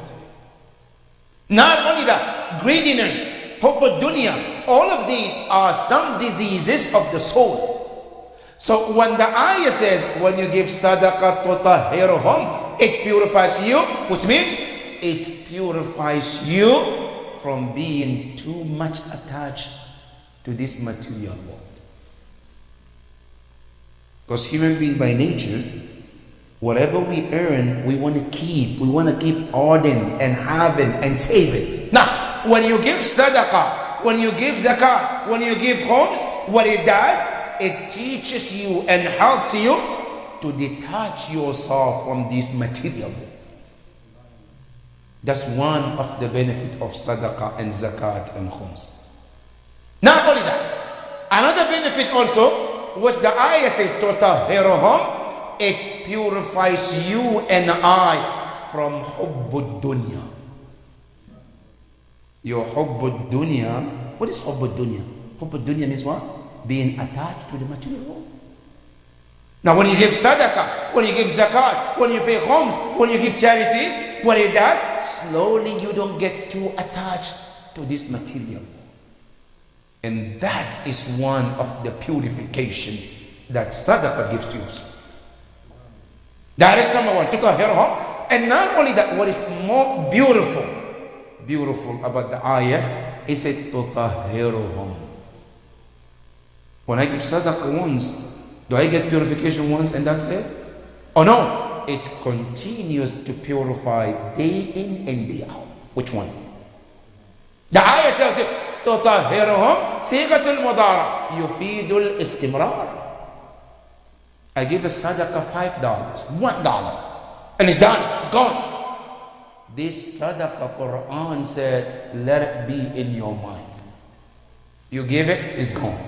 Not only that, greediness, hubb ad-dunya, all of these are some diseases of the soul. So when the ayah says, when you give sadaqah tutahhiruhum, it purifies you, which means it purifies you from being too much attached to this material world. Because human being by nature, whatever we earn, we want to keep. We want to keep hoarding and having and saving. Now, when you give sadaqah, when you give zakah, when you give homes, what it does, it teaches you and helps you to detach yourself from this material world. That's one of the benefit of sadaqah and zakat and homes. Not only that, another benefit also, which the ayah said, tutahhiruhum, it purifies you and I from hubb ad-dunya. Your hubb ad-dunya, what is hubb ad-dunya? Hubb ad-dunya means what? Being attached to the material world. Now when you give sadaqah, when you give zakat, when you pay homes, when you give charities, what it does, slowly you don't get too attached to this material world. And that is one of the purification that sadaqah gives to you. That is number one, tutahhirhum. And not only that, what is more beautiful about the ayah is it tutahhiruhum. When I give sadaqah once, do I get purification once and that's it? Oh no, it continues to purify day in and day out. Which one? The ayah tells you, tutahhiruhum sigatul mudara yufidul istimrar. I give a sadaqah $5, $1, and it's done, it's gone. This sadaqah, Quran said, let it be in your mind. You give it, it's gone.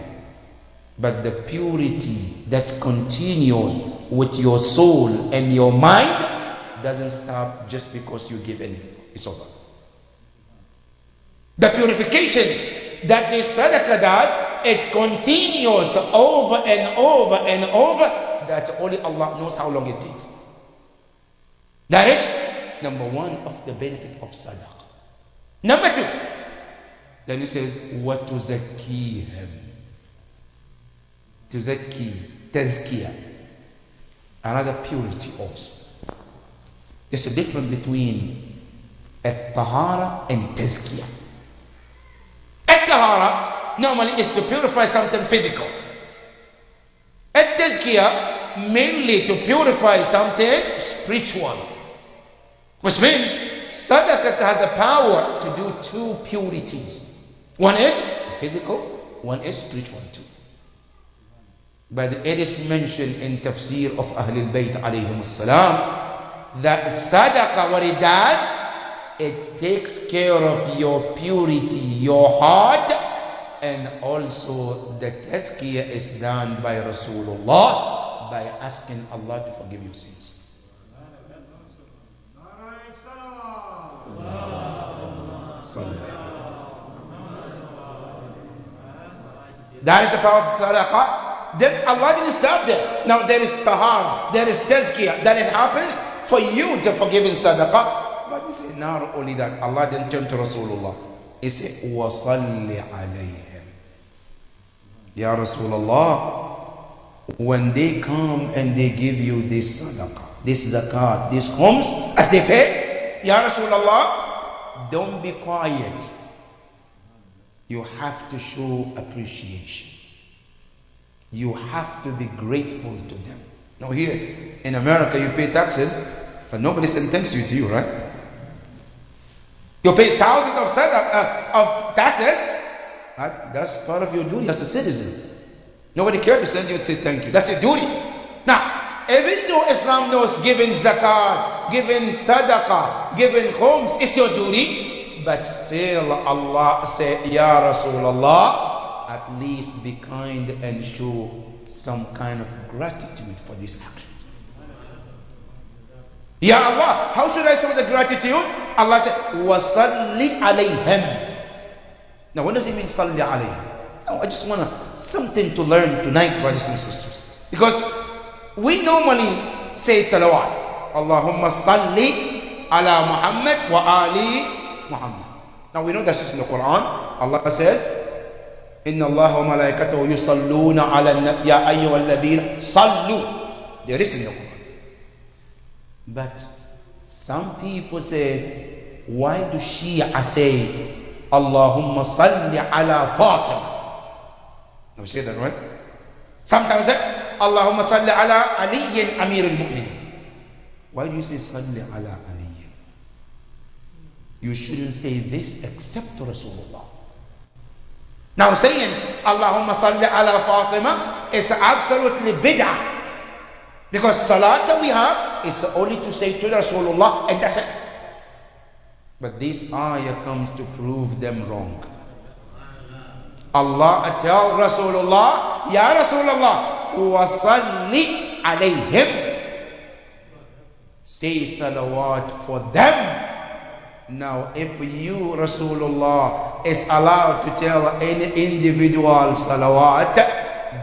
But the purity that continues with your soul and your mind doesn't stop just because you give anything. It's over. The purification that this sadaqah does, it continues over and over and over. That only Allah knows how long it takes. That is number one of the benefit of sadaqah. Number two, then he says, what to zakihim. To zaki, tazkiyah. Another purity also. There's a difference between at-tahara and tazkiyah. At-tahara normally is to purify something physical. At-tazkiyah mainly to purify something spiritual. Which means sadaqah has a power to do two purities. One is physical, one is spiritual too. But it is mentioned in tafsir of Ahlul Bayt alayhim salam that sadaqah, what it does, it takes care of your purity, your heart, and also the tazkiyah is done by Rasulullah by asking Allah to forgive your sins. That is the power of sadaqah. Then Allah didn't stop there. Now there is tahara, there is tazkiyah. Then it happens for you to forgive in sadaqah. But he said, not only that, Allah didn't turn to Rasulullah. He said, وَصَلِّ عَلَيْهِمْ. Ya Rasulullah, when they come and they give you this sadaqah, this zakat, this khums, as they pay, Ya Rasulullah, don't be quiet. You have to show appreciation. You have to be grateful to them. Now here in America, you pay taxes, but nobody sends thanks you to you, right? You pay thousands of of taxes. That's part of your duty as a citizen. Nobody cares to send you to say thank you. That's your duty. Now, even though Islam knows giving zakat, giving sadaqah, giving khums is your duty, but still Allah say, Ya Rasulullah, at least be kind and show some kind of gratitude for this action. Ya Allah, how should I show the gratitude? Allah said, وَصَلِّ عَلَيْهِمْ. Now, what does it mean, صَلِّ عَلَيْهِمْ? Now, I just want something to learn tonight, brothers and sisters. Because we normally say salawat. Allahumma salli ala Muhammad wa ali Muhammad. Now, we know that's just in the Quran. Allah says, Inna Allah wa malaikatahu yusalluna ala ya ayyuha alladhina sallu. There is in the Quran. But some people say, why do Shia say, Allahumma salli ala Fatima? Now we say that, right? Sometimes say, Allahumma salli ala Aliyin Amir al-Mu'minin. Why do you say salli ala Aliyin? You shouldn't say this except to Rasulullah. Now saying Allahumma salli ala Fatima is absolutely bid'ah. Because salat that we have is only to say to Rasulullah and that's it. But this ayah comes to prove them wrong. Allah tell Rasulullah, Ya Rasulullah, wa salli alayhim. Say salawat for them. Now if you, Rasulullah, is allowed to tell any individual salawat,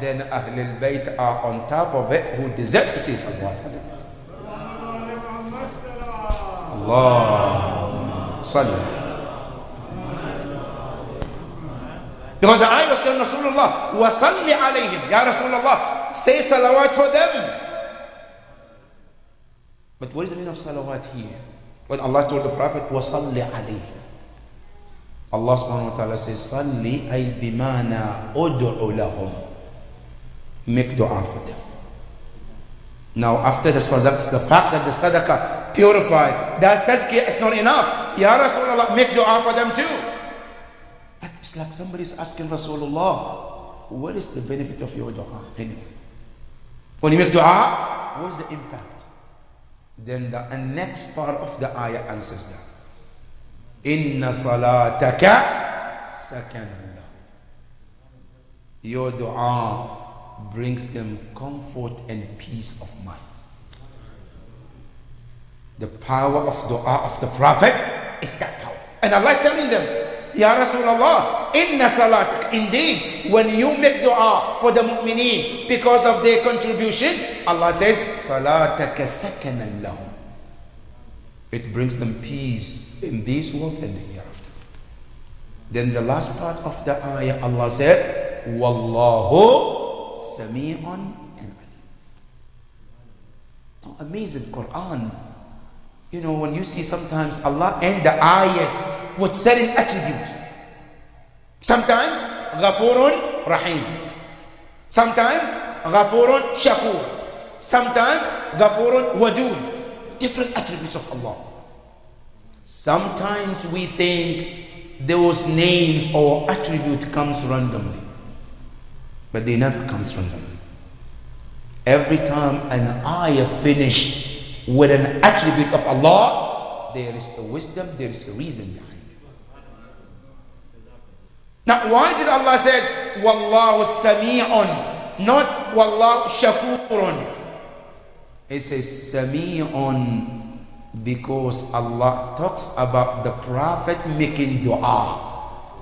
then Ahlul Bayt are on top of it who deserve to say salawat for them. Allahumma salli Because the ayah was saying, Rasulullah, وَصَلِّ عَلَيْهِمْ. Ya Rasulullah, say salawat for them. But what is the meaning of salawat here? When Allah told the Prophet, وَصَلِّ عَلَيْهِمْ. Allah subhanahu wa ta'ala says, صَلِّ أَيْ بِمَانَا أُدْعُ لَهُمْ. Make dua for them. Now after the sadaqah, the fact that the sadaqah purifies, that's tazkiyah, it's not enough. Ya Rasulullah, make dua for them too. But it's like somebody is asking Rasulullah, what is the benefit of your dua anyway? When you make dua, what is the impact? Then the next part of the ayah answers that. Inna salataka sakanun lahum. Your dua brings them comfort and peace of mind. The power of dua of the Prophet is that power. And Allah is telling them, Ya Rasulullah, inna salatak. Indeed, when you make dua for the mu'mineen because of their contribution, Allah says, salataka sakanan lahum. It brings them peace in this world and the hereafter. Then the last part of the ayah, Allah said, Wallahu sami'un and alim. Oh, amazing Quran. You know, when you see sometimes Allah end the ayahs with certain attribute. Sometimes Ghafurun Rahim. Sometimes Ghafurun Shakur. Sometimes Ghafurun Wadud. Different attributes of Allah. Sometimes we think those names or attribute comes randomly, but they never comes randomly. Every time an ayah finish with an attribute of Allah, there is a wisdom, there is a reason behind it. Now, why did Allah say Wallahu Sami'un, not Wallahu Shakurun? It says Sami'un because Allah talks about the Prophet making dua,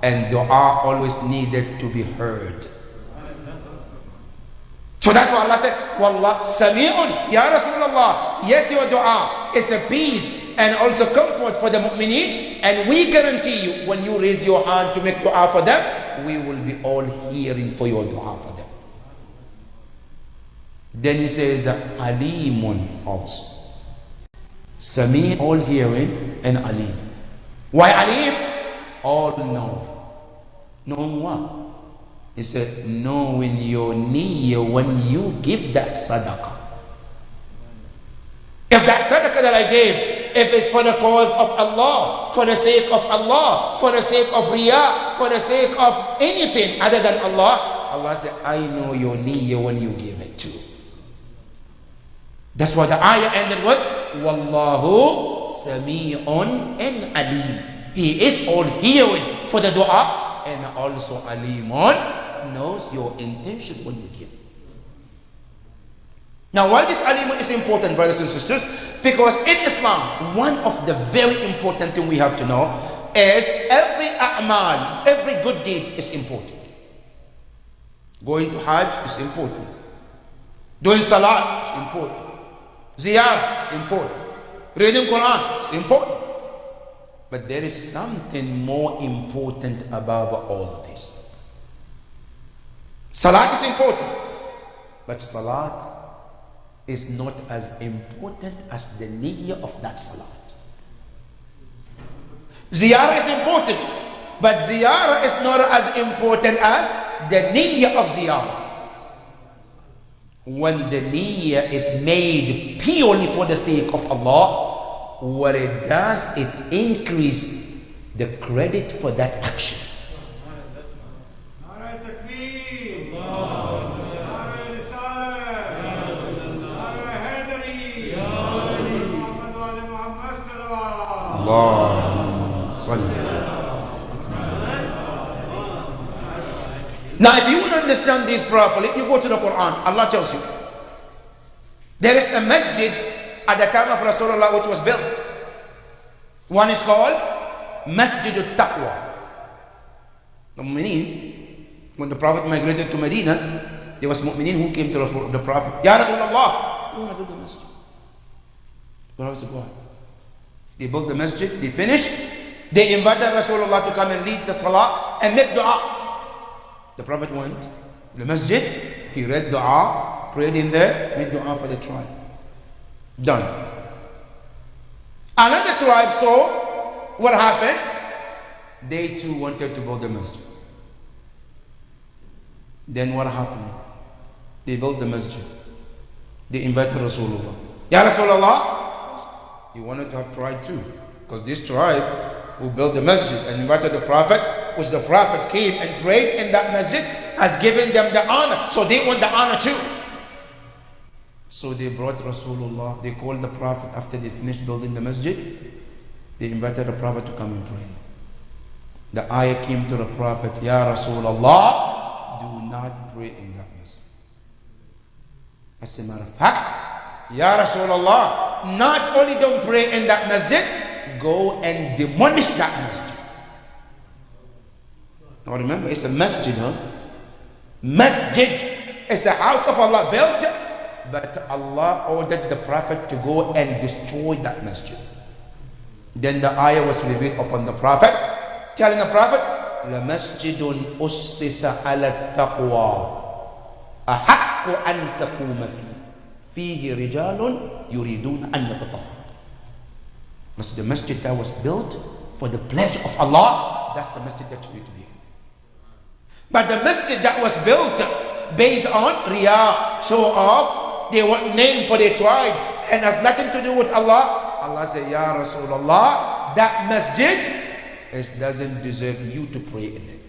and dua always needed to be heard. So that's why Allah said, Wallah Sami'un, Ya Rasulullah, yes, your dua is a peace and also comfort for the mu'mineen, and we guarantee you, when you raise your hand to make dua for them, we will be all hearing for your dua for them. Then he says, Alimun also. Sami, all hearing, and Alim. Why Alim? All knowing. Knowing what? He said, knowing your niyyah when you give that sadaqah. If that sadaqah that I gave, if it's for the cause of Allah, for the sake of Allah, for the sake of riyah, for the sake of anything other than Allah, Allah said, I know your niyyah when you give it too. That's why the ayah ended with Wallahu Sami'un and Alim. He is all hearing for the dua, and also Alimun knows your intention when you give. Now, why this Alimun is important, brothers and sisters? Because in Islam, one of the very important thing we have to know is every a'mal, every good deed is important. Going to Hajj is important. Doing Salah is important. Ziyarah is important. Reading Quran is important. But there is something more important above all of this. Salat is important. But Salat is not as important as the niyyah of that Salat. Ziyarah is important. But Ziyarah is not as important as the niyyah of Ziyarah. When the niyyah is made purely for the sake of Allah, what it does, it increases the credit for that action. Now, if you want to understand this properly, you go to the Quran. Allah tells you. There is a masjid at the time of Rasulullah which was built. One is called Masjid al-Taqwa. The Mu'mineen, when the Prophet migrated to Medina, there was Mu'mineen who came to the Prophet. Ya Rasulullah, we want to build a masjid. The Prophet said, go ahead. They built the masjid, they finished. They invited Rasulullah to come and lead the salah and make dua. The Prophet went to the masjid, he read dua, prayed in there, made dua for the tribe. Done. Another tribe saw what happened. They too wanted to build the masjid. Then what happened? They built the masjid. They invited Rasulullah. Ya Rasulullah, he wanted to have pride too. Because this tribe who built the masjid and invited the Prophet, which the Prophet came and prayed in that masjid, has given them the honor. So they want the honor too. So they brought Rasulullah. They called the Prophet after they finished building the masjid. They invited the Prophet to come and pray. The ayah came to the Prophet, Ya Rasulullah, do not pray in that masjid. As a matter of fact, Ya Rasulullah, not only don't pray in that masjid, go and demolish that masjid. Now remember, it's a masjid, huh? Masjid is a house of Allah built, but Allah ordered the Prophet to go and destroy that masjid. Then the ayah was revealed upon the Prophet, telling the Prophet, لَمَسْجِدٌ أُسِّسَ عَلَى التَّقْوَى أَحَقُّ أَن تَقُومَ فِيهِ رِجَالٌ يُرِيدُونَ أَن يَتَطَهَّرُوا. The masjid that was built for the pleasure of Allah, that's the masjid that you need to be in. But the masjid that was built based on riyah, show off, they want name for their tribe, and has nothing to do with Allah, Allah said, Ya Rasulullah, that masjid, it doesn't deserve you to pray in it.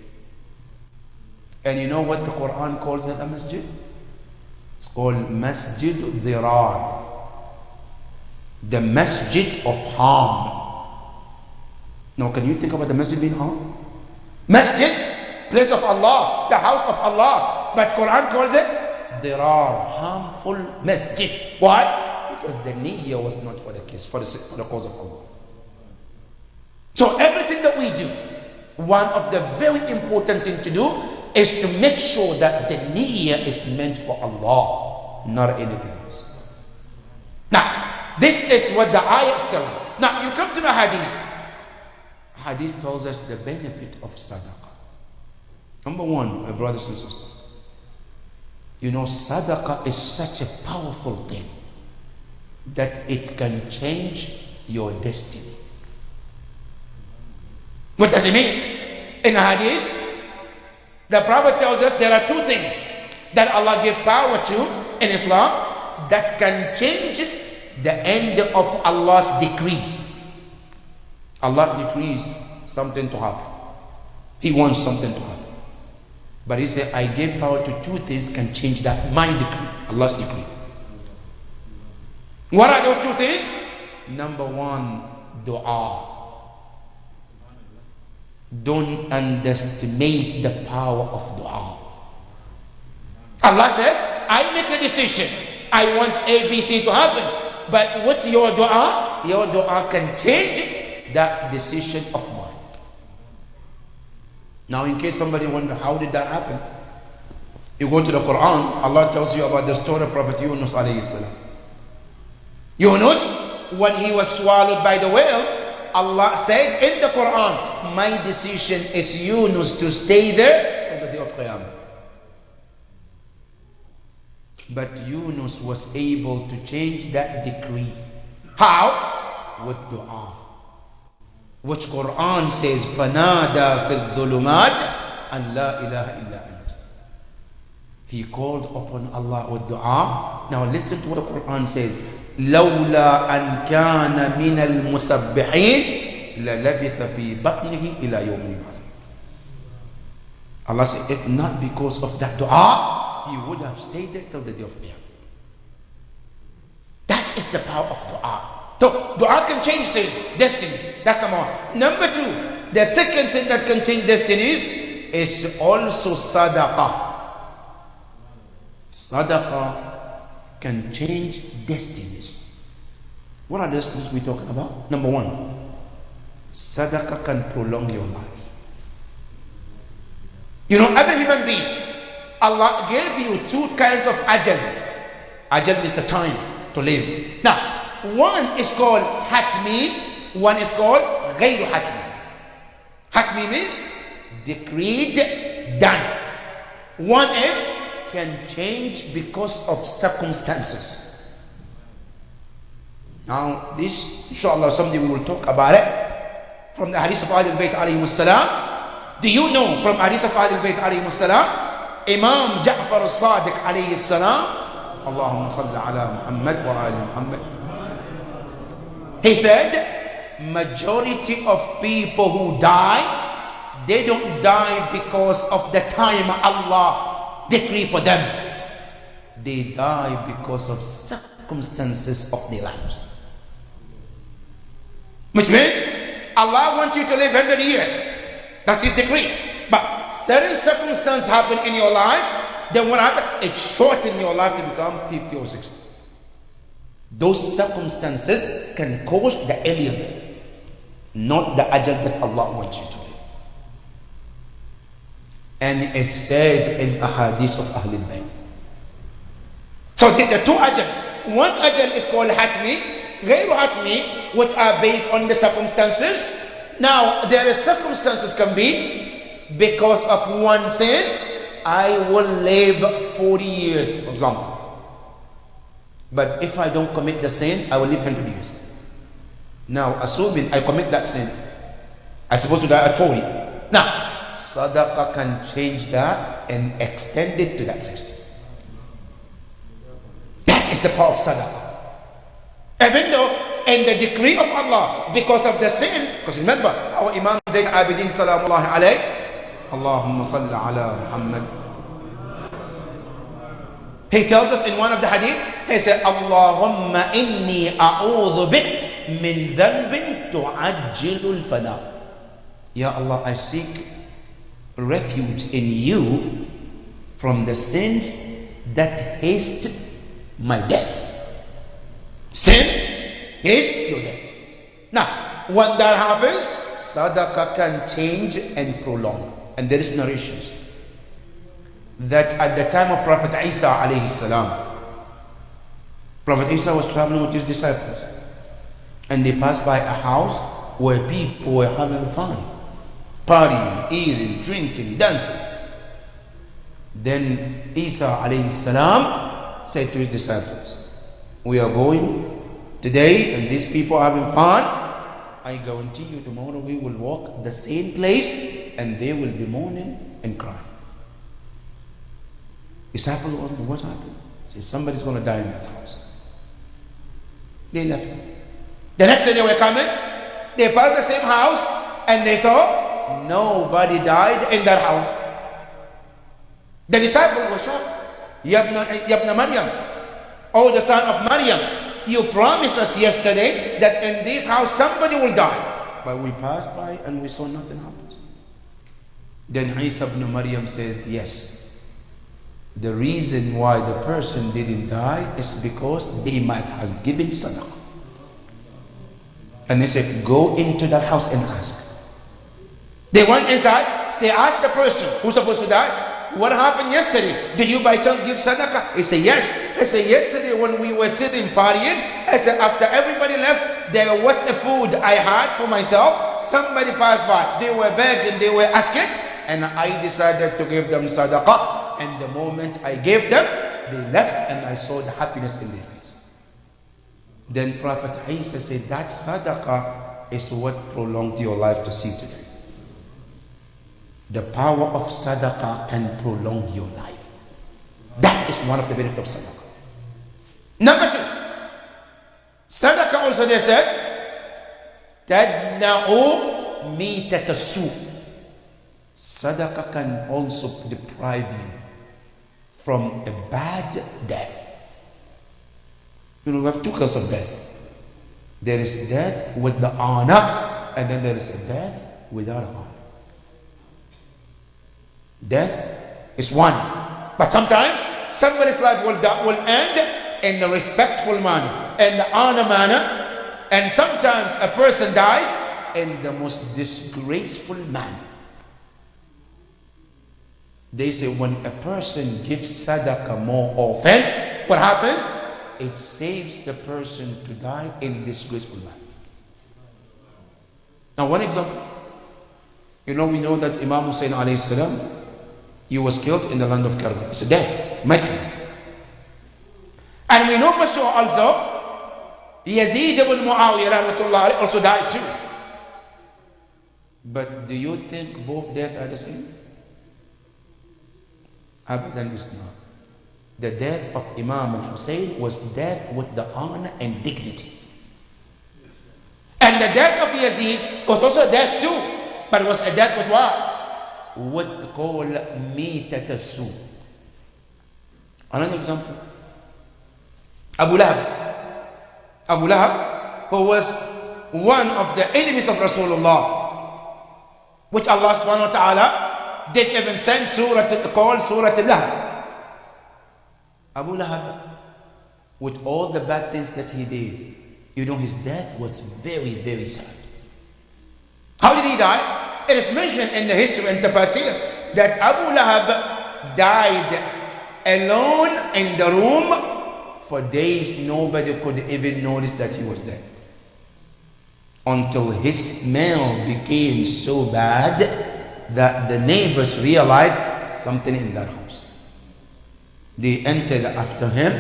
And you know what the Quran calls it a masjid? It's called Masjid Dirar. The masjid of harm. Now can you think about the masjid being harm? Masjid, place of Allah, the house of Allah. But Quran calls it Dirar, harmful masjid. Why? Because the niyyah was not for the case, for the cause of Allah. So everything that we do, one of the very important things to do is to make sure that the niyyah is meant for Allah, not anything else. Now, this is what the ayah tells us. Now, you come to the hadith. Hadith tells us the benefit of sadaqah. Number one, my brothers and sisters, you know, sadaqah is such a powerful thing that it can change your destiny. What does it mean? In the hadith, the Prophet tells us there are two things that Allah gives power to in Islam that can change the end of Allah's decrees. Allah decrees something to happen. He wants something to happen. But He said, I gave power to two things can change that, my decree, Allah's decree. What are those two things? Number one, dua. Don't underestimate the power of dua. Allah says, I make a decision. I want A, B, C to happen. But what's your dua? Your dua can change that decision of mine. Now, in case somebody wonder how did that happen, you go to the Quran. Allah tells you about the story of Prophet Yunus alayhi salam. Yunus, when he was swallowed by the whale, Allah said in the Quran, my decision is Yunus to stay there till the day of Qiyamah. But Yunus was able to change that decree. How? With dua. Which Quran says, فَنَادَى فِي الظُّلُمَاتِ أَنْ لَا إِلَهَ إِلَّا أَنْتَ. He called upon Allah with dua. Now listen to what the Quran says. لولا أن كان من المسبحين للبث في بطنه إلى يوم يبعث. Allah said, if not because of that dua, he would have stayed there till the day of Qiyamah. That is the power of dua. So dua can change things, destinies. That's number one. Number two, the second thing that can change destinies is also sadaqah. Sadaqah can change destinies. What are destinies we're talking about? Number one, sadaqah can prolong your life. You know, every human being, Allah gave you two kinds of ajal. Ajal is the time to live. Now, one is called hatmi, one is called ghayru hatmi. Hatmi means decreed, done. One is can change because of circumstances. Now this, inshallah, someday we will talk about it from the hadith of Ahlul Bayt alayhi salam. Do you know from hadith of Ahlul Bayt alayhi salam, Imam Ja'far al-Sadiq alayhi salam, Allahumma salli ala Muhammad wa ali Muhammad, he said, majority of people who die, they don't die because of the time Allah decree for them. They die because of circumstances of their lives. Which means Allah wants you to live 100 years. That's His decree. But certain circumstances happen in your life, then what happens? It shortens your life to become 50 or 60. Those circumstances can cause the alien, not the ajal that Allah wants you to live. And it says in ahadith of Ahlul Bayt. So the two ajal. One ajal is called hatmi, ghayru hatmi, which are based on the circumstances. Now, there is circumstances can be because of one sin, I will live 40 years, for example. But if I don't commit the sin, I will live 100 years. Now, assuming I commit that sin, I'm supposed to die at 40. Now, sadaqah can change that and extend it to that 60. That is the power of sadaqah. Even though in the decree of Allah, because of the sins, because remember, our Imam Zayn Abidin Salamullahi alayhi, Allahumma salli ala Muhammad. He tells us in one of the hadith, he said, Allahumma inni a'udhu bik min dhanbin tu'ajjilul fana. Ya Allah, I seek refuge in you from the sins that haste my death. Sins haste your death. Now, when that happens, sadaqah can change and prolong. And there is narrations that at the time of Prophet Isa alayhi salam, Prophet Isa was traveling with his disciples, and they passed by a house where people were having fun, partying, eating, drinking, dancing. Then Isa alayhi salam said to his disciples, we are going today and these people are having fun. I guarantee you tomorrow we will walk the same place and they will be mourning and crying. Disciples asked, what happened? Say, somebody's going to die in that house. They left. The next day they were coming, they passed the same house and they saw nobody died in that house. The disciples were shocked. Yabna Maryam, oh the son of Maryam, you promised us yesterday that in this house somebody will die. But we passed by and we saw nothing happen. Then Isa ibn Maryam said, yes. The reason why the person didn't die is because they might have given sadaqah. And they said, go into that house and ask. They went inside, they asked the person who's supposed to die, what happened yesterday? Did you by chance give sadaqah? He said, yes. He said, yesterday when we were sitting partying, I said, after everybody left, there was a food I had for myself. Somebody passed by. They were begging, they were asking, and I decided to give them sadaqah. And the moment I gave them, they left and I saw the happiness in their face. Then Prophet Isa said, that sadaqah is what prolonged your life to see today. The power of sadaqah can prolong your life. That is one of the benefits of sadaqah. Number two, sadaqah also they said, tadna'u mitat as-su'. Sadaqah can also deprive you from a bad death. You know, we have two kinds of death. There is death with the honor, and then there is a death without honor. Death is one, but sometimes somebody's life will end in a respectful manner, in the honor manner, and sometimes a person dies in the most disgraceful manner. They say when a person gives sadaqah more often, what happens? It saves the person to die in a disgraceful manner. Now one example, we know that Imam Hussein alayhi salam, He was killed in the land of Karbala. It's a death. It's major. And we know for sure also, Yazid ibn Muawiyah rahmatullah alayhi also died too. But do you think both deaths are the same? Abadan is not. The death of Imam al-Hussein was death with the honor and dignity. And the death of Yazid was also a death too. But it was a death with what? What call mitat as-su. Another example. Abu Lahab, who was one of the enemies of Rasulullah, which Allah subhanahu wa ta'ala did even send Surah Al-Lahab. Abu Lahab, with all the bad things that he did, you know, his death was very, very sad. How did he die? It is mentioned in the history and tafasir that Abu Lahab died alone in the room. For days, nobody could even notice that he was dead. Until his smell became so bad that the neighbors realized something in that house. They entered after him,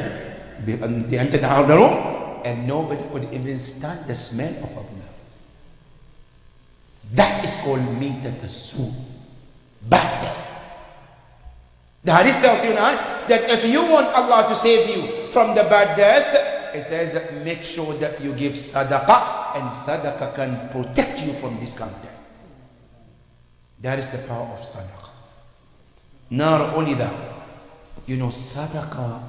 they entered the room, and nobody could even stand the smell of Abu Lahab. That is called mitat as-su, bad death. The hadith tells you now that if you want Allah to save you from the bad death, it says make sure that you give sadaqah, and sadaqah can protect you from this kind of death. That is the power of sadaqah. Not only that, you know, sadaqah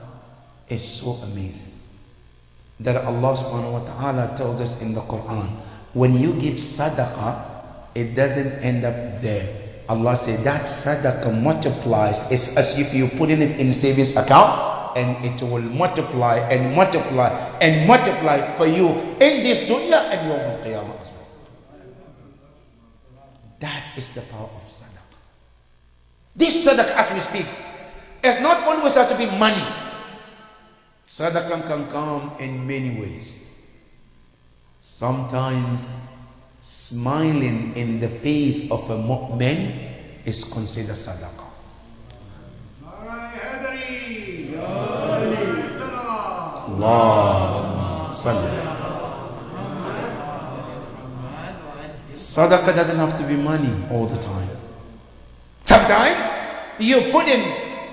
is so amazing that Allah subhanahu wa ta'ala tells us in the Quran, when you give sadaqah, it doesn't end up there. Allah said that sadaqah multiplies. It's as if you put in it in savings account, and it will multiply and multiply and multiply for you in this dunya and Yawm al-Qiyamah as well. That is the power of sadaqah. This sadaqah, as we speak, is not always have to be money. Sadaqah can come in many ways. Sometimes smiling in the face of a mu'min is considered sadaqah. Allahumma salli. Sadaqah doesn't have to be money all the time. Sometimes you put in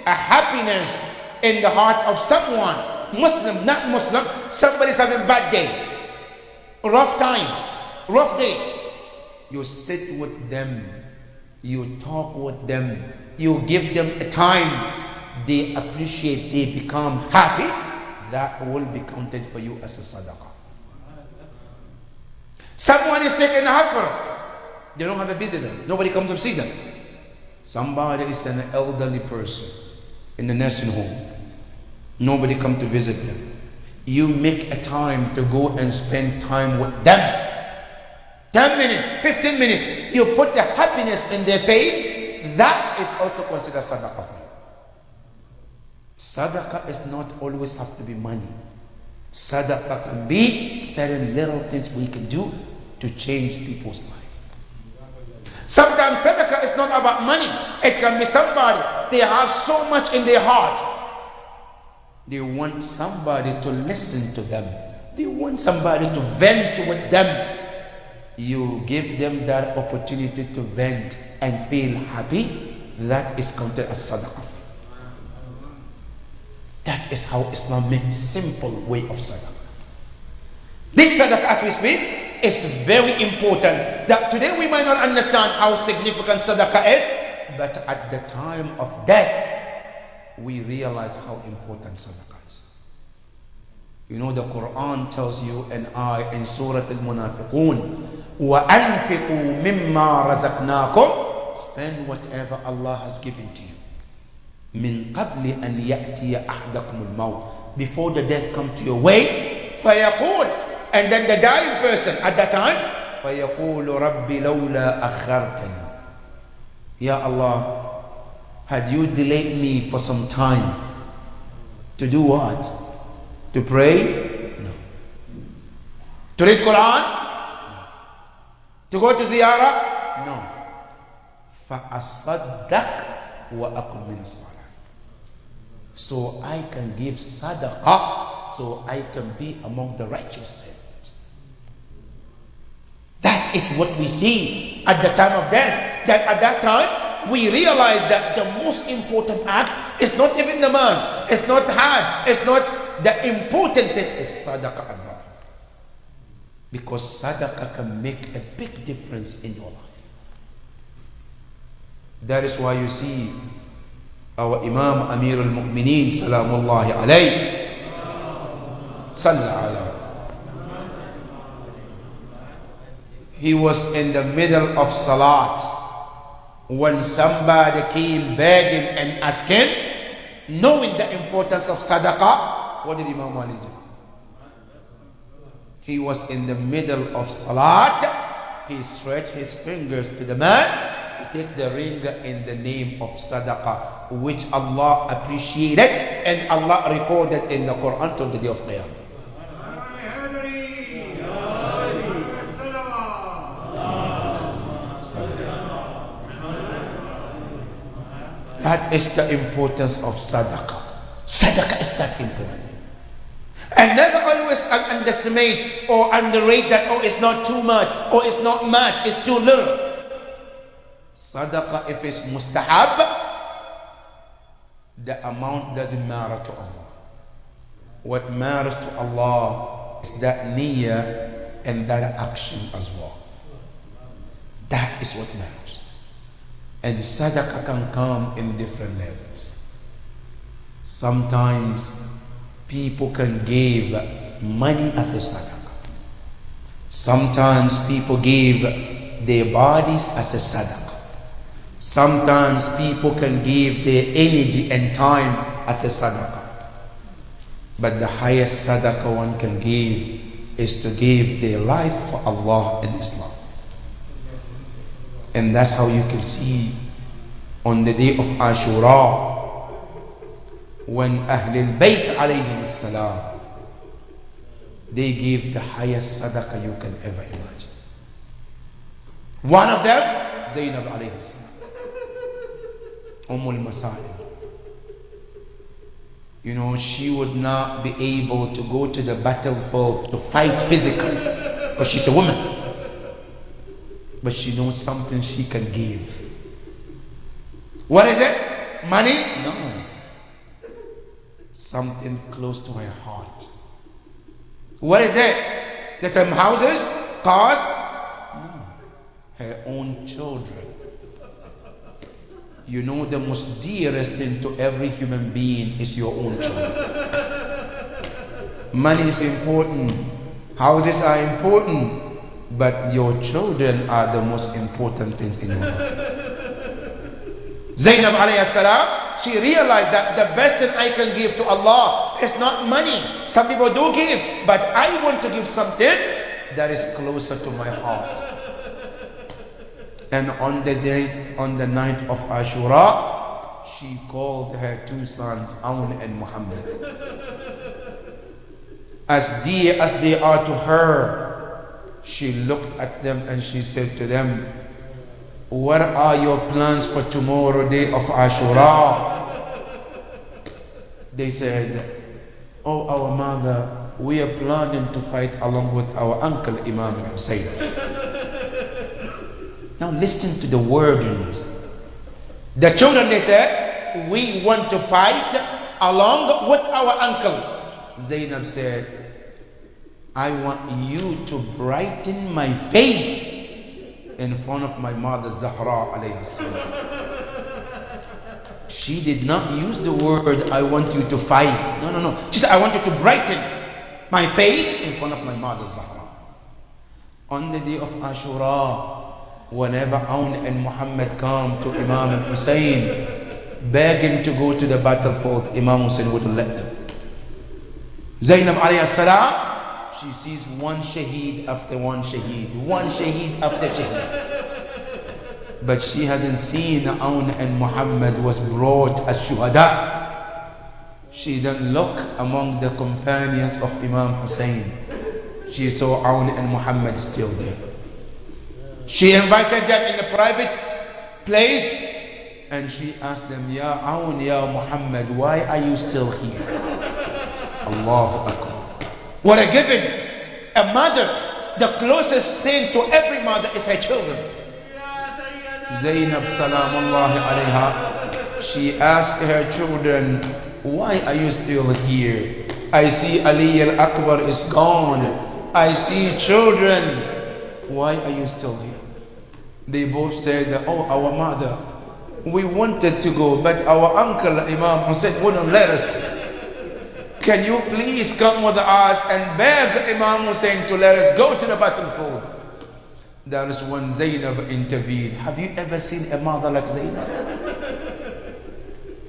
a happiness in the heart of someone, Muslim, not Muslim. Somebody's having a bad day, rough time, rough day. You sit with them, you talk with them, you give them a time, they appreciate, they become happy. That will be counted for you as a sadaqah. Someone is sick in the hospital, they don't have a visitor, nobody comes to see them. Somebody is an elderly person in the nursing home, nobody comes to visit them. You make a time to go and spend time with them. 10 minutes, 15 minutes, you put the happiness in their face. That is also considered sadaqah for you. Sadaqah is not always have to be money. Sadaqah can be certain little things we can do to change people's life. Sometimes sadaqah is not about money. It can be somebody, they have so much in their heart. They want somebody to listen to them. They want somebody to vent with them. You give them that opportunity to vent and feel happy. That is counted as sadaqah. That is how Islam makes simple way of sadaqah. This sadaqah, as we speak, is very important. That today we might not understand how significant sadaqah is, but at the time of death, we realize how important sadaqah is. You know, the Quran tells you and I in Surah Al-Munafiqun, وَأَنْفِقُوا مِمَّا رَزَقْنَاكُمْ, spend whatever Allah has given to you. مِنْ قَبْلِ أَنْ يَأْتِيَ أَحْدَكُمُ الْمَوْتِ, before the death come to your way, فَيَقُولُ, and then the dying person at that time, فَيَقُولُ رَبِّ لَوْلَا أَخَّرْتَنِي, Ya Allah, had you delayed me for some time, to do what? To pray? No. To read Quran? No. To go to ziyarah? No. فَأَصَّدَّقْ وأكن من الصالحين. So I can give sadaqah, so I can be among the righteous saints. That is what we see at the time of death. That at that time, we realize that the most important act is not even namaz, it's not hajj, it's not the important thing, is sadaqah at that. Because sadaqah can make a big difference in your life. That is why you see our Imam Amir al-Mu'mineen Salamullahi alayhi Sallallahu. He was in the middle of Salat when somebody came begging and asking, knowing the importance of sadaqah. What did Imam Ali do? He was in the middle of Salat. He stretched his fingers to the man. He took the ring in the name of sadaqah, which Allah appreciated and Allah recorded in the Quran till the day of Qiyamah. That is the importance of sadaqah. Sadaqah is that important. And never always underestimate or underrate that, oh, it's not too much, or it's not much, it's too little. Sadaqah, if it's mustahab, the amount doesn't matter to Allah. What matters to Allah is that niyyah and that action as well. That is what matters. And sadaqah can come in different levels. Sometimes people can give money as a sadaqah. Sometimes people give their bodies as a sadaqah. Sometimes people can give their energy and time as a sadaqah. But the highest sadaqah one can give is to give their life for Allah and Islam. And that's how you can see on the day of Ashura, when Ahlul Bayt alayhim salam, they gave the highest sadaqah you can ever imagine. One of them, Zainab alayhi salam, Masail. You know, she would not be able to go to the battlefield to fight physically because she's a woman. But she knows something she can give. What is it? Money? No. Something close to her heart. What is it? That them houses? Cars? No. Her own children. You know, the most dearest thing to every human being is your own children. Money is important. Houses are important. But your children are the most important things in your life. Zainab alayhi salam, she realized that the best thing I can give to Allah is not money. Some people do give, but I want to give something that is closer to my heart. And on the night of Ashura, she called her two sons, Awn and Muhammad. As dear as they are to her, she looked at them and she said to them, what are your plans for tomorrow, day of Ashura? They said, oh, our mother, we are planning to fight along with our uncle Imam Hussein. Now listen to the wordings. The children, they said, we want to fight along with our uncle. Zainab said, I want you to brighten my face in front of my mother Zahra alayhi salam. She did not use the word, I want you to fight. No. She said, I want you to brighten my face in front of my mother Zahra. On the day of Ashura, whenever Awn and Muhammad come to Imam Hussein, begging to go to the battlefield, Imam Hussein wouldn't let them. Zainab alayhi salam, she sees one shaheed after one shaheed after shaheed. But she hasn't seen Awn and Muhammad was brought as shuhada. She then looked among the companions of Imam Hussein. She saw Awn and Muhammad still there. She invited them in a private place And she asked them, Ya Aun, Ya Muhammad, why are you still here? Allahu Akbar. What a given. A mother, the closest thing to every mother is her children. Zainab Salamullahi alayha, she asked her children, why are you still here? I see Ali al-Akbar is gone. I see children. Why are you still here? They both said, oh, our mother, we wanted to go, but our uncle Imam Hussein wouldn't let us to. Can you please come with us and beg Imam Hussein to let us go to the battlefield? That is when Zainab intervened. Have you ever seen a mother like Zainab?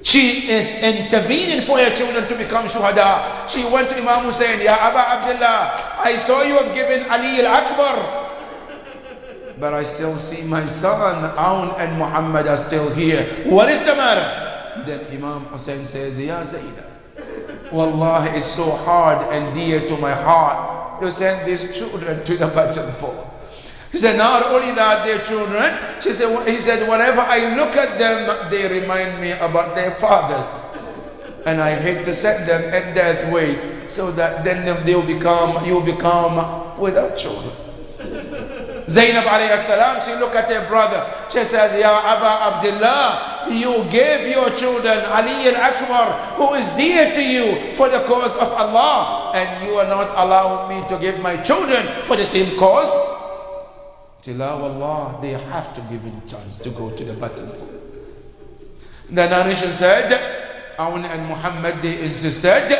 She is intervening for her children to become shuhada. She went to Imam Hussein, Ya Aba Abdullah, I saw you have given Ali al-Akbar, but I still see my son Aun and Muhammad are still here. What is the matter? Then Imam Hussein says, Ya Zainab, Wallahi, it's so hard and dear to my heart to send these children to the battlefield. He said, not only that, their children, he said, whenever I look at them, they remind me about their father. And I hate to send them in death way, so that then you will become without children. Zainab alayhi salam, she looked at her brother. She says, Ya Aba Abdullah, you gave your children Ali al-Akbar, who is dear to you, for the cause of Allah, and you are not allowing me to give my children for the same cause. Tilawallah, they have to give him a chance to go to the battlefield. The narration said, Aun and Muhammad, they insisted.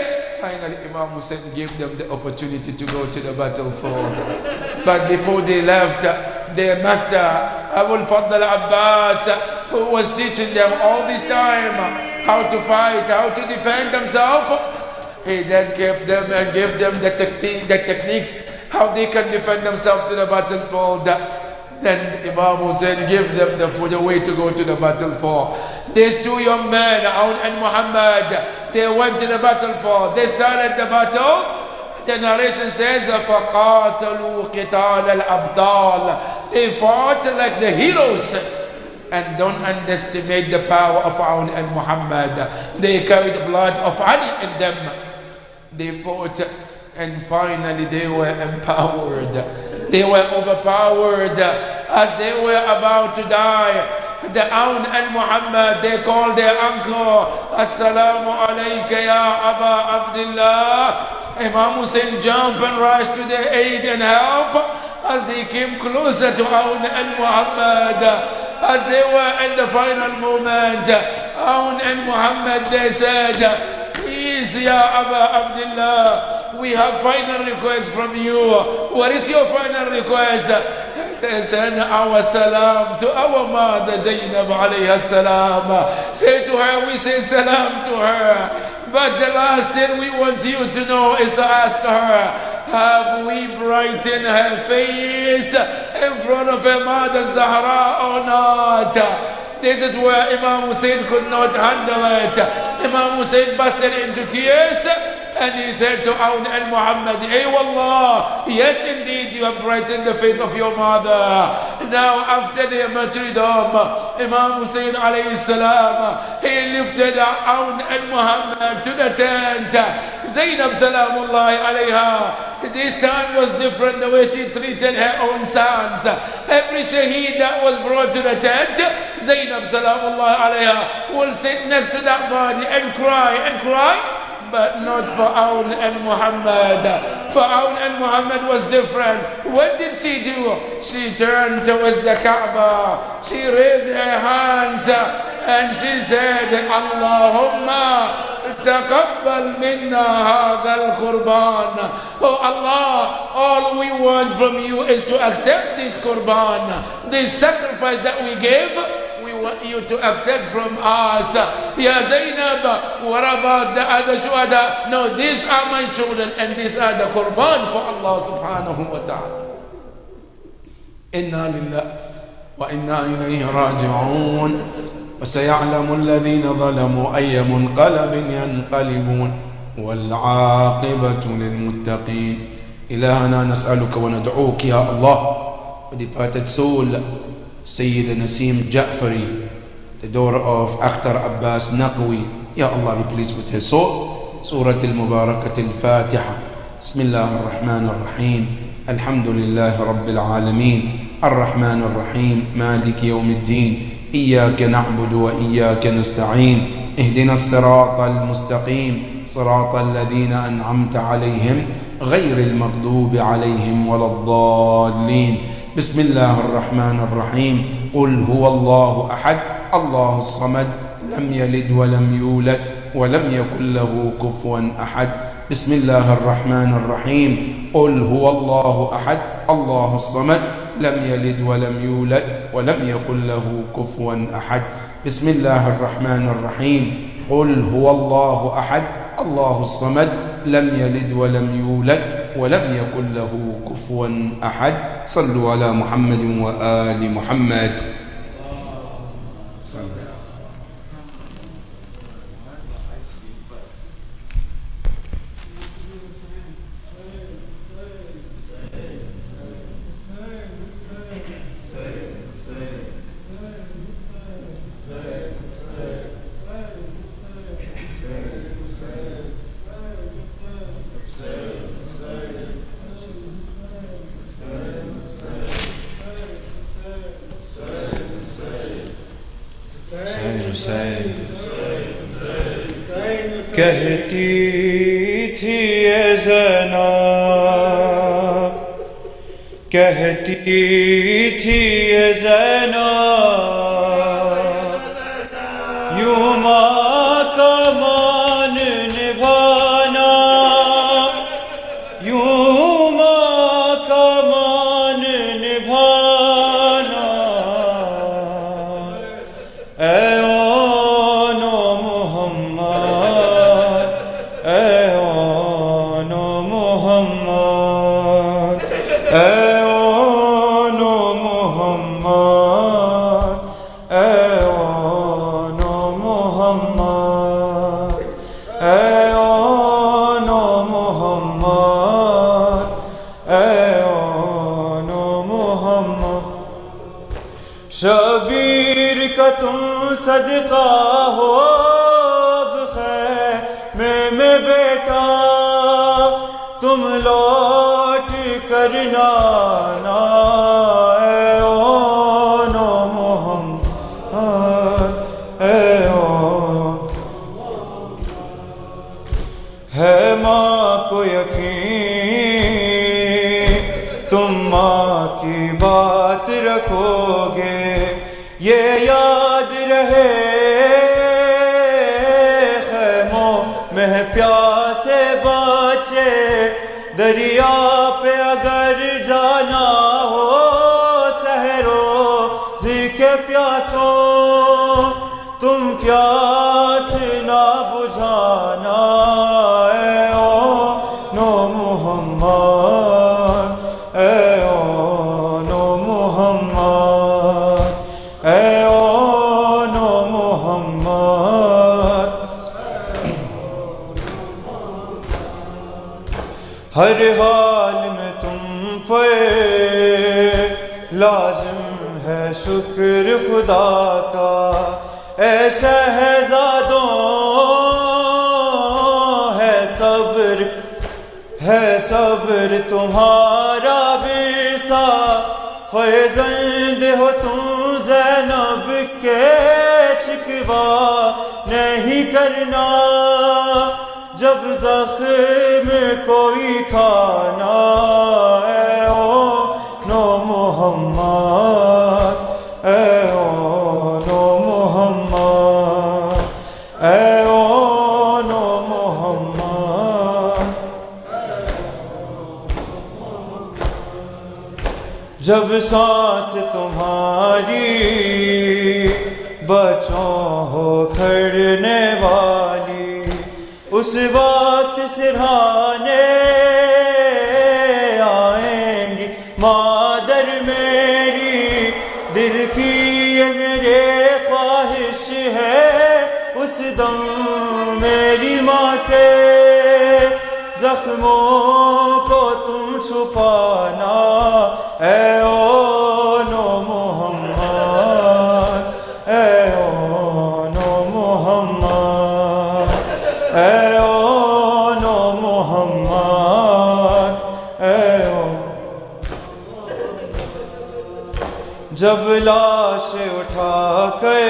Finally, Imam Hussein gave them the opportunity to go to the battlefield. But before they left, their master, Abu al-Fadl al-Abbas, who was teaching them all this time how to fight, how to defend themselves, he then gave them and gave them the techniques how they can defend themselves to the battlefield. Then Imam Hussein gave them the way to go to the battlefield. These two young men, Aun and Muhammad, they went to the battlefield. They started the battle. The narration says, فَقَاتَلُوا قِتَالَ الْأَبْطَالِ. They fought like the heroes. And don't underestimate the power of Aun and Muhammad. They carried the blood of Ali in them. They fought, and finally they were empowered. They were overpowered as they were about to die. The Aun and Muhammad, they called their uncle, Assalamu alayka ya Aba Abdullah. Imam Hussein jumped and rushed to their aid and help as they came closer to Aun and Muhammad. As they were in the final moment, Aun and Muhammad, they said, please ya Aba Abdullah, we have final request from you. What is your final request? Send our salam to our mother Zainab alayhi salam. Say to her, we say salam to her. But the last thing we want you to know is to ask her, have we brightened her face in front of her mother Zahra or not? This is where Imam Hussein could not handle it. Imam Hussein busted into tears. And he said to Aun and Muhammad, Ay wallah, yes indeed you have brightened the face of your mother. Now after the martyrdom, Imam Hussein alayhi salam, he lifted Aun and Muhammad to the tent. Zainab salamullahi alayha, this time was different the way she treated her own sons. Every shaheed that was brought to the tent, Zainab salamullahi alayha will sit next to that body and cry. But not for Aun and Muhammad. For Aun and Muhammad was different. What did she do? She turned towards the Kaaba. She raised her hands and she said, Allahumma taqabbal minna hadha al-qurban. Oh Allah, all we want from you is to accept this qurban, this sacrifice that we gave. We want you to accept from us. Ya Zainab, what about the other shuhada? No, these are my children and these are the qurban for Allah subhanahu wa ta'ala. Inna lillah wa inna ilayhi raji'un. وسيعلم الذين ظلموا أي منقلب ينقلبون والعاقبة للمتقين. إلهنا نسألك وندعوك يا Allah. For departed soul Sayyid Nasim Ja'fari, the daughter of Akhtar Abbas Naqwi. Ya Allah, be pleased with her soul. Surah Al-Mubarakat Al-Fatiha. Bismillah ar-Rahman ar-Rahim. Alhamdulillah Rabbil Alameen. Ar-Rahman ar-Rahim. Malik Yawm al-Din. إياك نعبد وإياك نستعين اهدنا الصراط المستقيم صراط الذين أنعمت عليهم غير المغضوب عليهم ولا الضالين بسم الله الرحمن الرحيم قل هو الله أحد الله الصمد لم يلد ولم يولد ولم يكن له كفوا أحد بسم الله الرحمن الرحيم قل هو الله أحد الله الصمد لم يلد ولم يولد ولم يكن له كفوا أحد بسم الله الرحمن الرحيم قل هو الله أحد الله الصمد لم يلد ولم يولد ولم يكن له كفوا أحد صلوا على محمد وآل محمد کہتی تھی یہ زینب کہتی تھی یہ زینب یوں ماں کا مان نبھانا یوں ماں کا مان نبھانا اے شبیر کا تم صدقہ ہو خیمے میں بیٹا تم لوٹ کر نانا اے اون محمد اے اون ہے ماں کو یقین تم ماں کی بات رکھو گے یہ یاد رہے خیموں میں پیاسے بچے دریا پہ اگر جانا ہو سحروزی کے پیاسوں تم پیاس نہ بجھانا اے اون محمد اے اون محمد اے اون محمد ہر حال میں تم پہ لازم ہے شکر خدا کا اے شہزادوں ہے صبر تمہارا بیسا فرزند ہو تم زینب کے شکوہ نہیں کرنا جب زخم کوئی کھانا اے اون محمد اے اون محمد اے اون محمد جب سانس تمہاری بچوں ہو کھڑنے والی اس وقت سرہانے آئیں گی مادر میری دل کی یہ میرے خواہش ہے اس دم میری ماں سے زخموں کو تم چھپانا اے اون محمد اے اون جب لاش اٹھا کے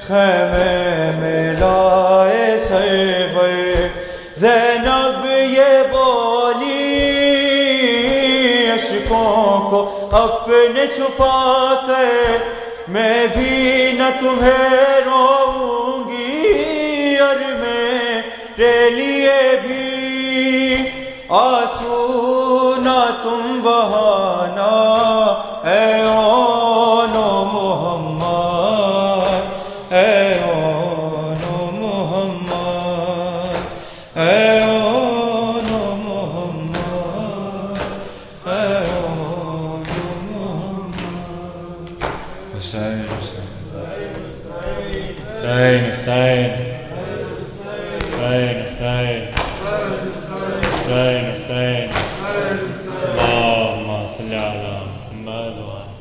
خیمے میں لائے سرور زینب یہ بولی اشکوں کو اپنے چھپا کر میں بھی نہ تمہیں روؤں گی اور میرے لیے بھی آنسو نہ تم بہانا اے اون محمد اے اون محمد اے اون محمد اے اون محمد حسین Hussein, Hussein. Hussein, Hussein. Hussein, Hussein. Allahumma salli ala Muhammad wa ala